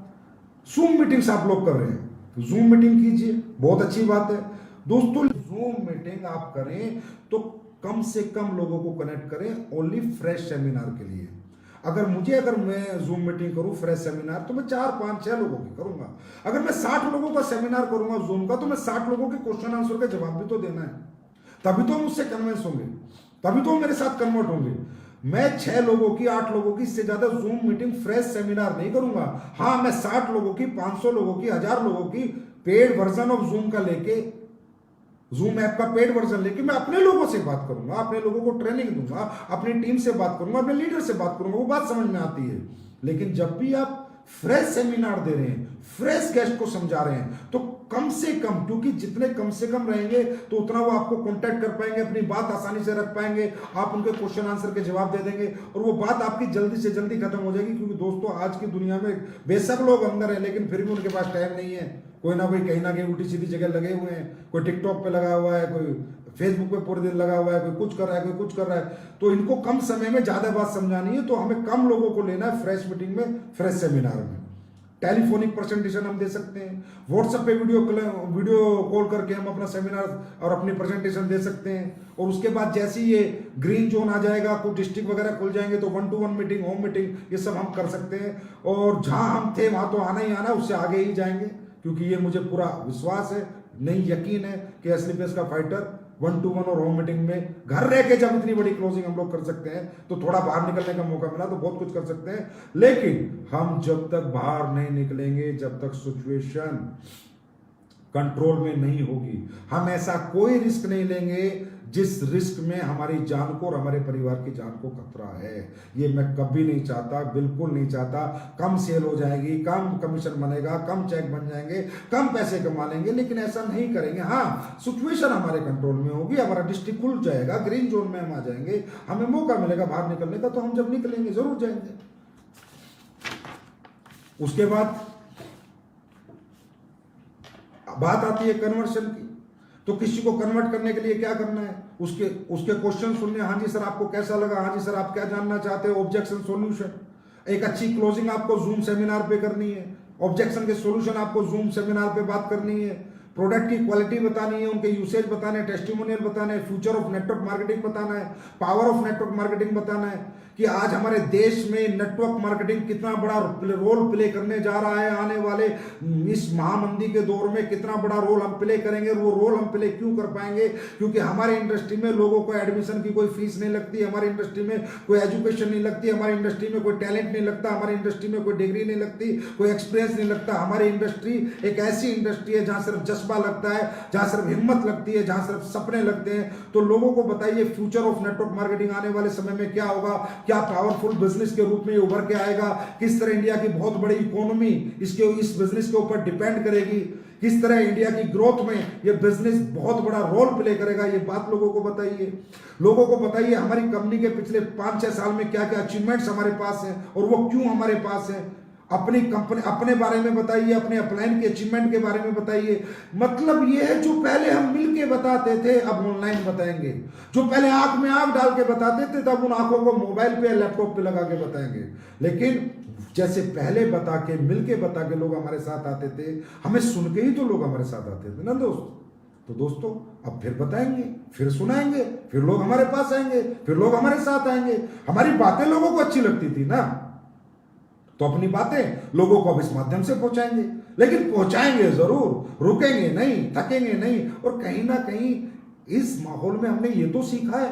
जूम मीटिंग्स आप लोग कर रहे हैं तो जूम मीटिंग कीजिए, बहुत अच्छी बात है दोस्तों। जूम मीटिंग आप करें तो कम से कम लोगों को कनेक्ट करें, ओनली फ्रेश सेमिनार के लिए। अगर मैं जूम मीटिंग करूं, फ्रेश सेमिनार, तो मैं 4 5 6 लोगों की करूंगा। अगर मैं 60 लोगों का सेमिनार करूंगा जूम का, तो मैं 60 लोगों के क्वेश्चन आंसर के जवाब भी तो देना है, तभी तो मुझसे कन्विंस होंगे, तभी तो मेरे साथ कन्वर्ट होंगे। मैं 6 लोगों की, 8 लोगों की, इससे ज्यादा जूम मीटिंग फ्रेश सेमिनार नहीं करूंगा। हाँ, मैं 60 लोगों की, 500 लोगों की, 1000 लोगों की पेड वर्जन ऑफ जूम का लेके, जूम ऐप का पेड वर्जन लेके मैं अपने लोगों से बात करूंगा, अपने लोगों को ट्रेनिंग दूंगा, अपनी टीम से बात करूंगा, अपने लीडर से बात करूंगा, वो बात समझ में आती है। लेकिन जब भी आप फ्रेश सेमिनार दे रहे हैं, फ्रेश गेस्ट को समझा रहे हैं, तो कम से कम, क्योंकि जितने कम से कम रहेंगे तो उतना वो आपको कांटेक्ट कर पाएंगे, अपनी बात आसानी से रख पाएंगे, आप उनके क्वेश्चन आंसर के जवाब दे देंगे और वो बात आपकी जल्दी से जल्दी खत्म हो जाएगी। क्योंकि दोस्तों, आज की दुनिया में बेशक लोग अंदर हैं, लेकिन फिर भी उनके पास टाइम नहीं है। कोई ना कोई कहीं ना कहीं उल्टी सीधी जगह लगे हुए हैं, कोई टिकटॉक पे लगा हुआ है, कोई फेसबुक पे पूरे दिन लगा हुआ है, कोई कुछ कर रहा है, कोई कुछ कर रहा है। तो इनको कम समय में ज्यादा बात समझानी है, तो हमें कम लोगों को लेना है फ्रेश मीटिंग में, फ्रेश सेमिनार में। टेलीफोनिक प्रेजेंटेशन हम दे सकते हैं, व्हाट्सएप पे वीडियो कॉल करके हम अपना सेमिनार और अपनी प्रेजेंटेशन दे सकते हैं। और उसके बाद जैसे ही ये ग्रीन जोन आ जाएगा, कुछ डिस्ट्रिक्ट वगैरह खुल जाएंगे, तो 1-to-1 मीटिंग, होम मीटिंग, ये सब हम कर सकते हैं। और जहां हम थे वहां तो आना ही आना, उससे आगे ही जाएंगे, क्योंकि ये मुझे पूरा विश्वास है, नहीं यकीन है कि असली पेस का फाइटर 1-to-1 और होम मीटिंग में घर रह के जब इतनी बड़ी क्लोजिंग हम लोग कर सकते हैं, तो थोड़ा बाहर निकलने का मौका मिला तो बहुत कुछ कर सकते हैं। लेकिन हम जब तक बाहर नहीं निकलेंगे, जब तक सिचुएशन कंट्रोल में नहीं होगी, हम ऐसा कोई रिस्क नहीं लेंगे जिस रिस्क में हमारी जान को और हमारे परिवार की जान को खतरा है। ये मैं कभी नहीं चाहता, बिल्कुल नहीं चाहता। कम सेल हो जाएगी, कम कमीशन बनेगा, कम चेक बन जाएंगे, कम पैसे कमा लेंगे, लेकिन ऐसा नहीं करेंगे। हाँ, सिचुएशन हमारे कंट्रोल में होगी, हमारा डिस्ट्रिक्ट खुल जाएगा, ग्रीन जोन में हम आ जाएंगे, हमें मौका मिलेगा बाहर निकलने का, तो हम जब निकलेंगे जरूर जाएंगे। उसके बाद बात आती है कन्वर्शन की। तो किसी को कन्वर्ट करने के लिए क्या करना है, उसके क्वेश्चन सुनने। हाँ जी सर, आपको कैसा लगा, हाँ जी सर, आप क्या जानना चाहते हो, ऑब्जेक्शन सॉल्यूशन। एक अच्छी क्लोजिंग आपको जूम सेमिनार पे करनी है, ऑब्जेक्शन के सॉल्यूशन आपको जूम सेमिनार पे बात करनी है, प्रोडक्ट की क्वालिटी बतानी है, उनके यूसेज बताने, टेस्टिमोनियल बताने, फ्यूचर ऑफ नेटवर्क मार्केटिंग बताना है, पावर ऑफ नेटवर्क मार्केटिंग बताना है कि आज हमारे देश में नेटवर्क मार्केटिंग कितना बड़ा रोल प्ले करने जा रहा है, आने वाले इस महामंदी के दौर में कितना बड़ा रोल हम प्ले करेंगे। और वो रोल हम प्ले क्यों कर पाएंगे, क्योंकि हमारे इंडस्ट्री में लोगों को एडमिशन की कोई फीस नहीं लगती, हमारी इंडस्ट्री में कोई एजुकेशन नहीं लगती, हमारी इंडस्ट्री में कोई टैलेंट नहीं लगता, हमारी इंडस्ट्री में कोई डिग्री नहीं लगती, कोई एक्सपीरियंस नहीं लगता। हमारी इंडस्ट्री एक ऐसी इंडस्ट्री है जहां सिर्फ जज्बा लगता है, जहां सिर्फ हिम्मत लगती है, जहां सिर्फ सपने लगते हैं। तो लोगों को बताइए फ्यूचर ऑफ नेटवर्क मार्केटिंग आने वाले समय में क्या होगा, क्या पावरफुल बिजनेस के रूप में उभर के आएगा, किस तरह इंडिया की बहुत बड़ी इकोनॉमी इस बिजनेस के ऊपर डिपेंड करेगी, किस तरह इंडिया की ग्रोथ में ये बिजनेस बहुत बड़ा रोल प्ले करेगा। ये बात लोगों को बताइए। लोगों को बताइए हमारी कंपनी के पिछले 5-6 साल में क्या क्या अचीवमेंट्स हमारे पास हैं और वो क्यों हमारे पास हैं। अपनी कंपनी, अपने बारे में बताइए, अपने अपलाइन के अचीवमेंट के बारे में बताइए। मतलब ये है, जो पहले हम मिलके बताते थे अब ऑनलाइन बताएंगे, जो पहले आंख में आंख डाल के बताते थे तब उन आंखों को मोबाइल पे या लैपटॉप पे लगा के बताएंगे। लेकिन जैसे पहले बता के, मिलके बता के लोग हमारे साथ आते थे, हमें सुन के ही तो लोग हमारे साथ आते थे ना दोस्त। तो दोस्तों अब फिर बताएंगे, फिर सुनाएंगे, फिर लोग हमारे पास आएंगे, फिर लोग हमारे साथ आएंगे। हमारी बातें लोगों को अच्छी लगती थी ना, तो अपनी बातें लोगों को अब इस माध्यम से पहुंचाएंगे। लेकिन पहुंचाएंगे जरूर, रुकेंगे नहीं, थकेंगे नहीं। और कहीं ना कहीं इस माहौल में हमने ये तो सीखा है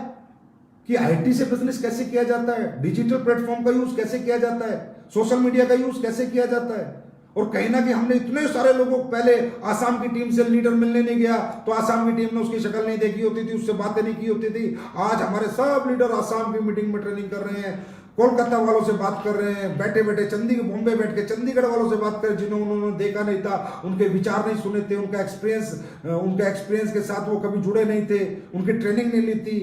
कि आईटी से बिजनेस कैसे किया जाता है, डिजिटल प्लेटफॉर्म का यूज कैसे किया जाता है, सोशल मीडिया का यूज कैसे किया जाता है। और कहीं ना कहीं हमने इतने सारे लोगों को, पहले आसाम की टीम से लीडर मिलने नहीं गया तो आसाम की टीम ने उसकी शक्ल नहीं देखी होती थी, उससे बातें नहीं की होती थी। आज हमारे सब लीडर आसाम की मीटिंग में ट्रेनिंग कर रहे हैं, कोलकाता वालों से बात कर रहे हैं, बैठे बैठे बॉम्बे बैठ के चंडीगढ़ वालों से बात कर, जिन्होंने उन्होंने देखा नहीं था, उनके विचार नहीं सुने थे, उनका एक्सपीरियंस के साथ वो कभी जुड़े नहीं थे, उनकी ट्रेनिंग नहीं ली थी।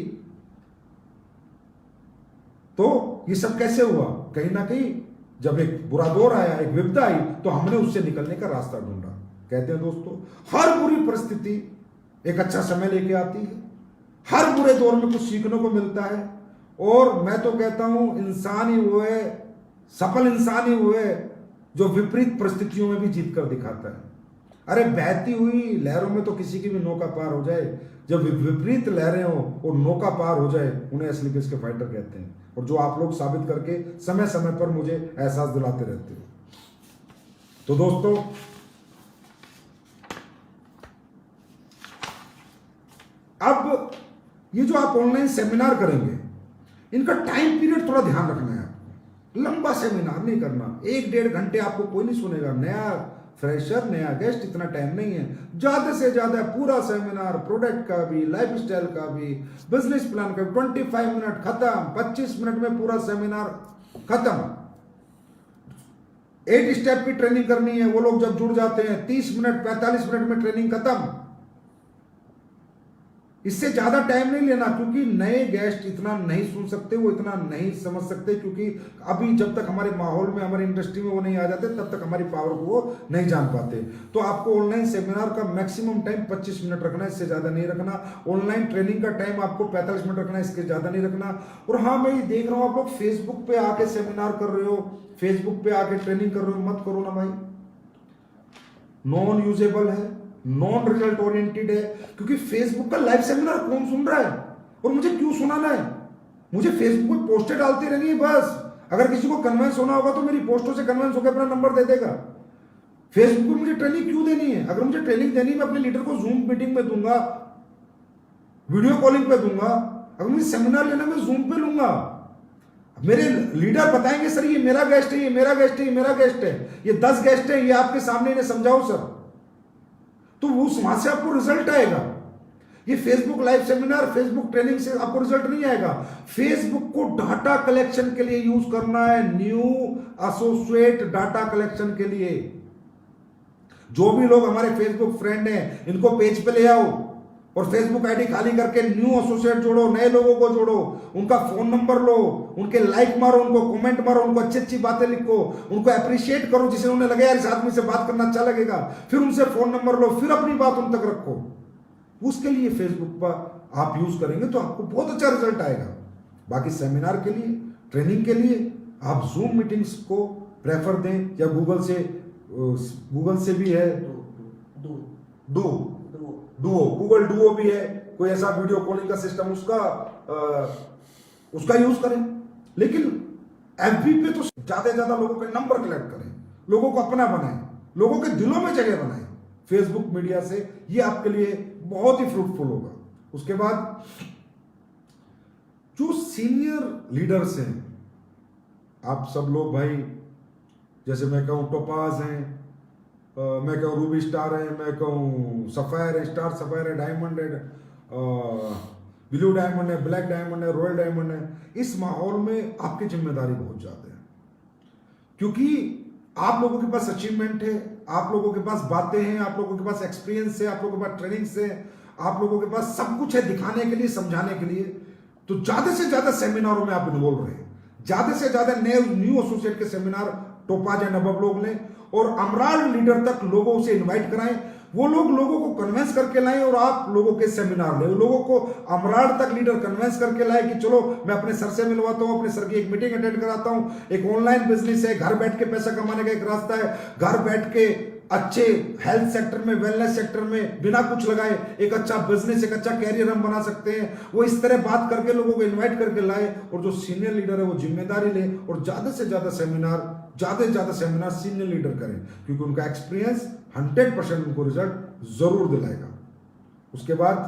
तो ये सब कैसे हुआ, कहीं ना कहीं जब एक बुरा दौर आया, एक विपदा आई, तो हमने उससे निकलने का रास्ता ढूंढा। कहते हैं दोस्तों, हर बुरी परिस्थिति एक अच्छा समय लेके आती है, हर बुरे दौर में कुछ सीखने को मिलता है। और मैं तो कहता हूं इंसान ही हुए, सफल इंसान ही हुए जो विपरीत परिस्थितियों में भी जीत कर दिखाता है। अरे बहती हुई लहरों में तो किसी की भी नौका पार हो जाए, जब विपरीत लहरें हो और नौका पार हो जाए, उन्हें असली किसके फाइटर कहते हैं। और जो आप लोग साबित करके समय समय पर मुझे एहसास दिलाते रहते हो। तो दोस्तों, अब ये जो आप ऑनलाइन सेमिनार करेंगे, इनका टाइम पीरियड थोड़ा ध्यान रखना है आपको। लंबा सेमिनार नहीं करना, 1-1.5 घंटे आपको कोई नहीं सुनेगा। नया फ्रेशर, नया गेस्ट, इतना टाइम नहीं है। ज्यादा से ज्यादा पूरा सेमिनार, प्रोडक्ट का भी, लाइफस्टाइल का भी, बिजनेस प्लान का भी, 25 मिनट खत्म। 25 मिनट में पूरा सेमिनार खत्म। 8 स्टेप की ट्रेनिंग करनी है, वो लोग जब जुड़ जाते हैं 30 मिनट 45 मिनट में ट्रेनिंग खत्म। इससे ज्यादा टाइम नहीं लेना, क्योंकि नए गेस्ट इतना नहीं सुन सकते, वो इतना नहीं समझ सकते, क्योंकि अभी जब तक हमारे माहौल में, हमारी इंडस्ट्री में वो नहीं आ जाते, तब तक हमारी पावर को वो नहीं जान पाते। तो आपको ऑनलाइन सेमिनार का मैक्सिमम टाइम 25 मिनट रखना है, इससे ज्यादा नहीं रखना। ऑनलाइन ट्रेनिंग का टाइम आपको 45 मिनट रखना है, इसके ज्यादा नहीं रखना। और हाँ, मैं ये देख रहा हूं आप लोग फेसबुक पे आके सेमिनार कर रहे हो, फेसबुक पे आके ट्रेनिंग कर रहे हो, मत करो ना भाई। नॉन यूजेबल है, नॉन रिजल्ट ओरिएंटेड है, क्योंकि फेसबुक का लाइव सेमिनार कौन सुन रहा है और मुझे क्यों सुनाना है? मुझे फेसबुक पे पोस्टें डालती रहनी है बस। अगर किसी को कन्वेंस होना होगा तो मेरी पोस्टों से कन्वेंस होकर अपना नंबर दे देगा। फेसबुक पे मुझे ट्रेनिंग क्यों देनी है? अगर मुझे ट्रेनिंग देनी है, मैं अपने लीडर को जूम मीटिंग में दूंगा, वीडियो कॉलिंग पे दूंगा। अगर मुझे सेमिनार लेना, मैं जूम पे लूंगा। मेरे लीडर बताएंगे, सर ये मेरा गेस्ट है, ये मेरा गेस्ट है, ये मेरा गेस्ट है, ये 10 गेस्ट है, ये आपके सामने इन्हें समझाओ सर, तो वो वहां से आपको रिजल्ट आएगा। ये Facebook live seminar, Facebook training से आपको रिजल्ट नहीं आएगा। फेसबुक को डाटा कलेक्शन के लिए यूज करना है, न्यू एसोसिएट डाटा कलेक्शन के लिए। जो भी लोग हमारे फेसबुक फ्रेंड हैं, इनको पेज पे ले आओ और फेसबुक आईडी खाली करके न्यू एसोसिएट जोड़ो, नए लोगों को जोड़ो, उनका फोन नंबर लो, उनके लाइक मारो, उनको कमेंट मारो, उनको अच्छी अच्छी बातें लिखो, उनको अप्रिशिएट करो, जिसे उन्हें लगे यार इस आदमी से बात करना अच्छा लगेगा। फिर उनसे फोन नंबर लो, फिर अपनी बात उन तक रखो। उसके लिए फेसबुक पर आप यूज करेंगे तो आपको बहुत अच्छा रिजल्ट आएगा। बाकी सेमिनार के लिए, ट्रेनिंग के लिए आप जूम मीटिंग्स को प्रेफर दें, या गूगल से भी है, डुओ, गूगल डुओ भी है, कोई ऐसा वीडियो कॉलिंग का सिस्टम, उसका यूज करें। लेकिन एफबी पे तो ज्यादा से ज्यादा लोगों के नंबर कलेक्ट करें, लोगों को अपना बनाएं, लोगों के दिलों में जगह बनाएं फेसबुक मीडिया से। ये आपके लिए बहुत ही फ्रूटफुल होगा। उसके बाद जो सीनियर लीडर्स हैं, आप सब लोग भाई, जैसे मैं कहूं टोपाज हैं, मैं कहूँ रूबी स्टार है, मैं कहूँ सफायर है, स्टार सफायर है, डायमंड है, ब्लू डायमंड है, ब्लैक डायमंड है, रॉयल डायमंड है। इस माहौल में आपकी जिम्मेदारी बहुत ज्यादा है, क्योंकि आप लोगों के पास अचीवमेंट है, आप लोगों के पास बातें हैं, आप लोगों के पास एक्सपीरियंस है, आप लोगों के पास ट्रेनिंग्स है, आप लोगों के पास सब कुछ है दिखाने के लिए, समझाने के लिए। तो ज्यादा से ज्यादा सेमिनारों में आप इन्वॉल्व रहे, ज्यादा से ज्यादा न्यू एसोसिएट के सेमिनार टोपाज या नबब लोग लें, और अमराल लीडर तक लोगों से इनवाइट कराएं। वो लोग लोगों को कन्वेंस करके लाएं और आप लोगों के सेमिनार लें। लोगों को अमराल तक लीडर कन्वेंस करके लाए कि चलो मैं अपने सर से मिलवाता हूं, अपने सर की एक मीटिंग अटेंड कराता हूं। एक ऑनलाइन बिजनेस है, घर बैठ के पैसा कमाने का एक रास्ता है, घर बैठ के अच्छे हेल्थ सेक्टर में, वेलनेस सेक्टर में बिना कुछ लगाए एक अच्छा बिजनेस, एक अच्छा कैरियर हम बना सकते हैं। वो इस तरह बात करके लोगों को इन्वाइट करके लाए, और जो सीनियर लीडर है वो जिम्मेदारी ले और ज्यादा से ज्यादा सेमिनार सीनियर लीडर करें, क्योंकि उनका एक्सपीरियंस 100% उनको रिजल्ट जरूर दिलाएगा। उसके बाद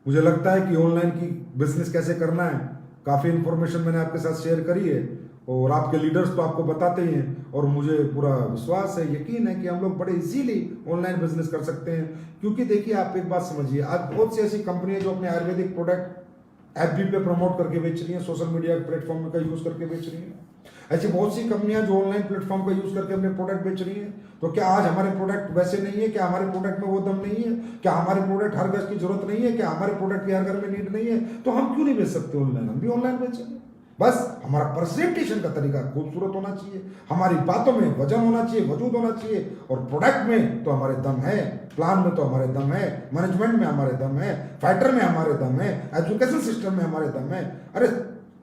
मुझे लगता है कि ऑनलाइन की बिजनेस कैसे करना है, काफी इंफॉर्मेशन मैंने आपके साथ शेयर करी है, और आपके लीडर्स तो आपको बताते ही हैं, और मुझे पूरा विश्वास है, यकीन है कि हम लोग बड़े इजीली ऑनलाइन बिजनेस कर सकते हैं। क्योंकि देखिए, आप एक बात समझिए, आज बहुत सी ऐसी कंपनियां जो अपने आयुर्वेदिक प्रोडक्ट एफबी पे प्रमोट करके बेच रही हैं, सोशल मीडिया प्लेटफॉर्म का यूज करके बेच रही हैं। ऐसी बहुत सी कंपनियां जो ऑनलाइन प्लेटफॉर्म का यूज करके अपने प्रोडक्ट बेच रही हैं। तो क्या आज हमारे प्रोडक्ट वैसे नहीं है? क्या हमारे प्रोडक्ट में वो दम नहीं है? क्या हमारे प्रोडक्ट हर घर की जरूरत नहीं है? क्या हमारे प्रोडक्ट की हर घर में नीड नहीं है? तो हम क्यों नहीं बेच सकते ऑनलाइन? हम भी ऑनलाइन बेचेंगे। बस हमारा प्रेजेंटेशन का तरीका खूबसूरत होना चाहिए, हमारी बातों में वजन होना चाहिए, वजूद होना चाहिए, और प्रोडक्ट में तो हमारे दम है, प्लान में तो हमारे दम है, मैनेजमेंट में हमारे दम है, फाइटर में हमारे दम है, एजुकेशन सिस्टम में हमारे दम है। अरे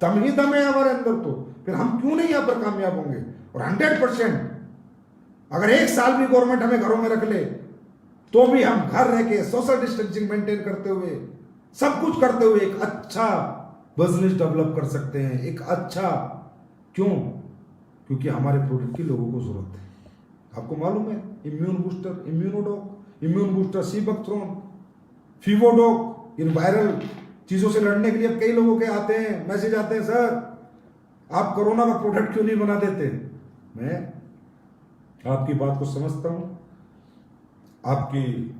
दम ही दम है हमारे अंदर, तो फिर हम क्यों नहीं यहाँ पर कामयाब होंगे? और 100% अगर 1 साल भी गवर्नमेंट हमें घरों में रख ले तो भी हम घर रह के सोशल डिस्टेंसिंग मेंटेन करते हुए, सब कुछ करते हुए एक अच्छा बिजनेस डेवलप कर सकते हैं। एक अच्छा, क्यों? क्योंकि हमारे प्रोडक्ट की लोगों को जरूरत है। आपको मालूम है, इम्यून बूस्टर, इम्यून बूस्टर, सीबकथ्रोन, फीवोडोक, इन वायरल चीजों से लड़ने के लिए अब कई लोगों के आते हैं, मैसेज आते हैं, सर आप कोरोना का प्रोडक्ट क्यों नहीं बना देते? मैं आपकी बात को समझता हूं, आपकी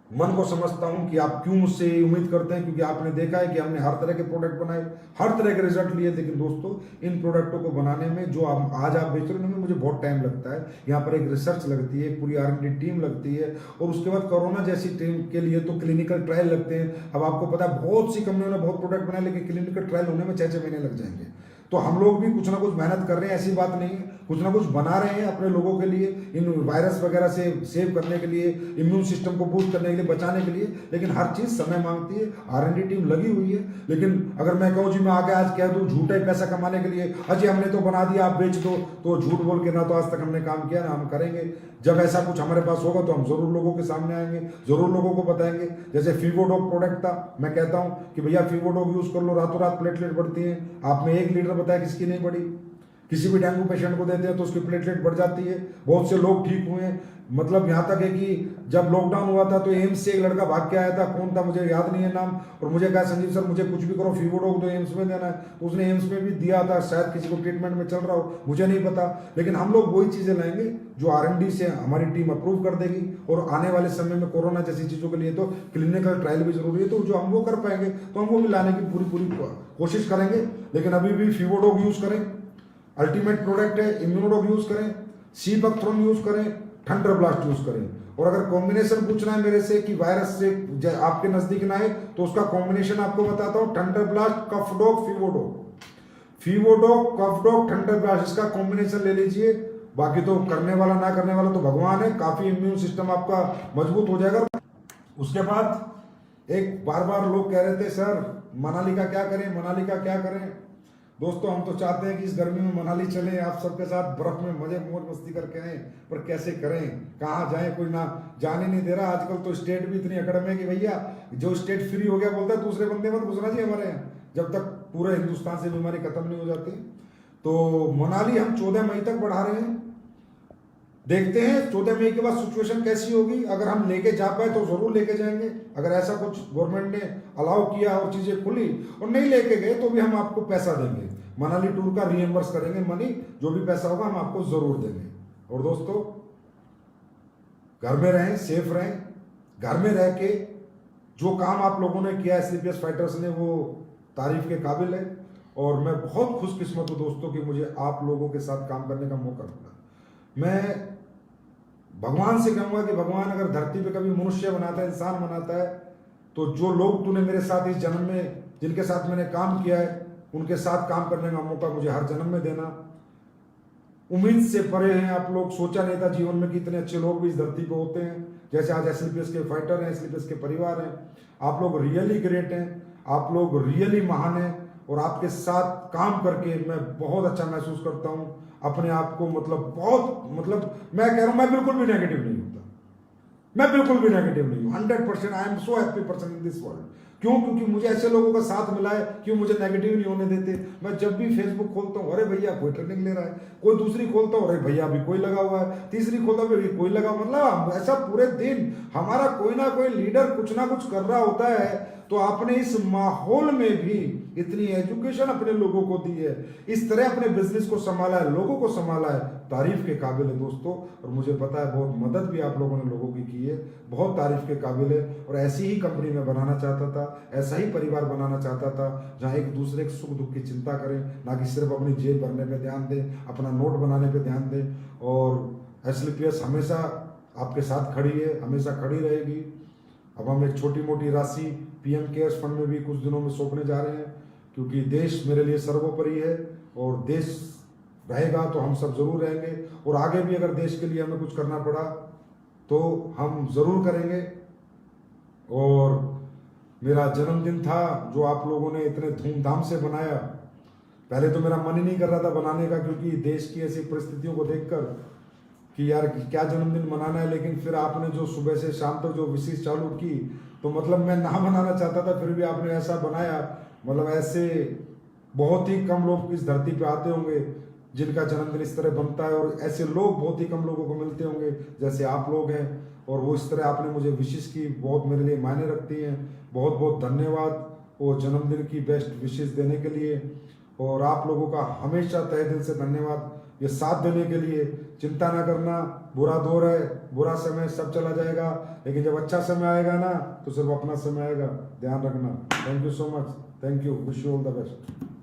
मन को समझता हूं कि आप क्यों मुझसे उम्मीद करते हैं, क्योंकि आपने देखा है कि हमने हर तरह के प्रोडक्ट बनाए, हर तरह के रिजल्ट लिए। लेकिन दोस्तों, इन प्रोडक्टों को बनाने में जो आज आप बेच रहे हो, मुझे बहुत टाइम लगता है। यहाँ पर एक रिसर्च लगती है, एक पूरी R&D टीम लगती है, और उसके बाद कोरोना जैसी टीम के लिए तो क्लिनिकल ट्रायल लगते हैं। अब आपको पता है, बहुत सी कंपनियों ने बहुत प्रोडक्ट बनाए, लेकिन क्लिनिकल ट्रायल होने में 6-6 महीने लग जाएंगे। तो हम लोग भी कुछ ना कुछ मेहनत कर रहे हैं, ऐसी बात नहीं है, कुछ ना कुछ बना रहे हैं अपने लोगों के लिए, इन वायरस वगैरह से सेव करने के लिए, इम्यून सिस्टम को बूस्ट करने के लिए, बचाने के लिए। लेकिन हर चीज समय मांगती है, R&D टीम लगी हुई है। लेकिन अगर मैं कहूँ जी मैं आगे आज कह दूँ झूठा ही पैसा कमाने के लिए, अजय हमने तो बना दिया आप बेच दो, तो झूठ बोल के ना तो आज तक हमने काम किया ना हम करेंगे। जब ऐसा कुछ हमारे पास होगा तो हम जरूर लोगों के सामने आएंगे, जरूर लोगों को बताएंगे। जैसे फीवोडोक प्रोडक्ट था, मैं कहता हूं कि भैया फीवोडोक यूज कर लो, रातों रात प्लेटलेट बढ़ती है। आपने 1 लीटर बताया, किसकी नहीं बढ़ी? किसी भी डेंगू पेशेंट को देते हैं तो उसकी प्लेटलेट बढ़ जाती है। बहुत से लोग ठीक हुए हैं। मतलब यहाँ तक है कि जब लॉकडाउन हुआ था तो एम्स से एक लड़का भाग के आया था, कौन था मुझे याद नहीं है नाम, और मुझे कहा संजीव सर मुझे कुछ भी करो, फीवोडोक तो एम्स में देना है। तो उसने एम्स में भी दिया था, शायद किसी को ट्रीटमेंट में चल रहा हो, मुझे नहीं पता। लेकिन हम लोग वही चीजें लाएंगे जो R&D से हमारी टीम अप्रूव कर देगी, और आने वाले समय में कोरोना जैसी चीजों के लिए तो क्लिनिकल ट्रायल भी जरूरी है। तो जो हम वो कर पाएंगे तो हम वो भी लाने की पूरी कोशिश करेंगे। लेकिन अभी भी फीवोडोक यूज करें, अल्टीमेट प्रोडक्ट है। इम्यूनोडोक यूज करें, सीबकथ्रोन यूज करें, थंडर ब्लास्ट यूज करें। और अगर कॉम्बिनेशन पूछना है मेरे से कि वायरस से आपके नजदीक ना आए, तो उसका कॉम्बिनेशन आपको बताता हूं, थंडर ब्लास्ट, कफडोक, फीवोडोक, कफडोक, थंडर ब्लास्ट, इसका कॉम्बिनेशन ले लीजिए। बाकी तो करने वाला ना करने वाला तो भगवान है। काफी इम्यून सिस्टम आपका मजबूत हो जाएगा। उसके बाद एक बार लोग कह रहे थे सर मनाली का क्या करें, मनाली का क्या करें। दोस्तों, हम तो चाहते हैं कि इस गर्मी में मनाली चलें, आप सबके साथ बर्फ में मजे मौज मस्ती करके आए, पर कैसे करें, कहाँ जाएं, कोई ना जाने नहीं दे रहा। आजकल तो स्टेट भी इतनी अकड़ में है कि भैया जो स्टेट फ्री हो गया बोलता है दूसरे बंदे मत घुसना चाहिए हमारे यहाँ, जब तक पूरे हिंदुस्तान से बीमारी खत्म नहीं हो जाती। तो मनाली हम 14 मई तक बढ़ा रहे हैं। देखते हैं 14 मई के बाद सिचुएशन कैसी होगी। अगर हम लेके जा पाए तो जरूर लेके जाएंगे। अगर ऐसा कुछ गवर्नमेंट ने अलाउ किया और चीजें खुली और नहीं लेके गए तो भी हम आपको पैसा देंगे, मनाली टूर का रीएम्बर्स करेंगे, मनी जो भी पैसा होगा हम आपको जरूर देंगे। और दोस्तों, घर में रहें, सेफ रहें। घर में रह के जो काम आप लोगों ने किया SCPS फाइटर्स ने, वो तारीफ के काबिल है। और मैं बहुत खुशकिस्मत हूं दोस्तों कि मुझे आप लोगों के साथ काम करने का मौका मिला। मैं भगवान से कहूंगा कि भगवान अगर धरती पे कभी मनुष्य बनाता है, इंसान बनाता है, तो जो लोग तूने मेरे साथ इस जन्म में, जिनके साथ मैंने काम किया है, उनके साथ काम करने का मौका मुझे हर जन्म में देना। उम्मीद से परे हैं आप लोग। सोचा नहीं था जीवन में कि इतने अच्छे लोग भी इस धरती पे होते हैं। जैसे आज SCPS के फाइटर हैं, SCPS के परिवार हैं। आप लोग रियली ग्रेट हैं, आप लोग रियली महान हैं। और आपके साथ काम करके मैं बहुत अच्छा महसूस करता हूं अपने आप को। मतलब मैं कह रहा हूं, मैं बिल्कुल भी नेगेटिव नहीं होता, मैं बिल्कुल भी नेगेटिव नहीं हूं। 100% I am so happy person in this world. क्यों? क्योंकि मुझे ऐसे लोगों का साथ मिला है। क्यों मुझे नेगेटिव नहीं होने देते। मैं जब भी फेसबुक खोलता हूँ, अरे भैया कोई ट्रेनिंग ले रहा है, कोई दूसरी खोलता हूँ, अरे भैया अभी कोई लगा हुआ है, तीसरी खोलता हूँ, अभी कोई लगा। मतलब ऐसा पूरे दिन हमारा कोई ना कोई लीडर कुछ ना कुछ कर रहा होता है। तो आपने इस माहौल में भी इतनी एजुकेशन अपने लोगों को दी है, इस तरह अपने बिजनेस को संभाला है, लोगों को संभाला है, तारीफ के काबिल है दोस्तों। और मुझे पता है बहुत मदद भी आप लोगों ने लोगों की की है, बहुत तारीफ के काबिल है। और ऐसी ही कंपनी में बनाना चाहता था, ऐसा ही परिवार बनाना चाहता था जहां एक दूसरे के सुख दुख की चिंता करें, ना कि सिर्फ अपनी जेब भरने पे ध्यान दें, अपना नोट बनाने पे ध्यान दें। और SCPS हमेशा आपके साथ खड़ी है, हमेशा खड़ी रहेगी। अब हम एक छोटी मोटी राशि PM केयर्स फंड में भी कुछ दिनों में सौंपने जा रहे हैं, क्योंकि देश मेरे लिए सर्वोपरि है। और देश रहेगा तो हम सब जरूर रहेंगे। और आगे भी अगर देश के लिए हमें कुछ करना पड़ा तो हम जरूर करेंगे। और मेरा जन्मदिन था जो आप लोगों ने इतने धूमधाम से बनाया। पहले तो मेरा मन ही नहीं कर रहा था बनाने का, क्योंकि देश की ऐसी परिस्थितियों को देखकर कि यार क्या जन्मदिन मनाना है, लेकिन फिर आपने जो सुबह से शाम तक जो विशेष चालू की, तो मतलब मैं ना मनाना चाहता था, फिर भी आपने ऐसा बनाया। मतलब ऐसे बहुत ही कम लोग इस धरती पे आते होंगे जिनका जन्मदिन इस तरह बनता है, और ऐसे लोग बहुत ही कम लोगों को मिलते होंगे जैसे आप लोग हैं, और वो इस तरह आपने मुझे विशेष की, बहुत मेरे लिए मायने रखती हैं। बहुत बहुत धन्यवाद वो जन्मदिन की बेस्ट विशेष देने के लिए, और आप लोगों का हमेशा तहे दिल से धन्यवाद ये साथ देने के लिए। चिंता ना करना, बुरा दौर है, बुरा समय सब चला जाएगा, लेकिन जब अच्छा समय आएगा ना तो सिर्फ अपना समय आएगा, ध्यान रखना। Thank you so much, thank you, wish you all the best.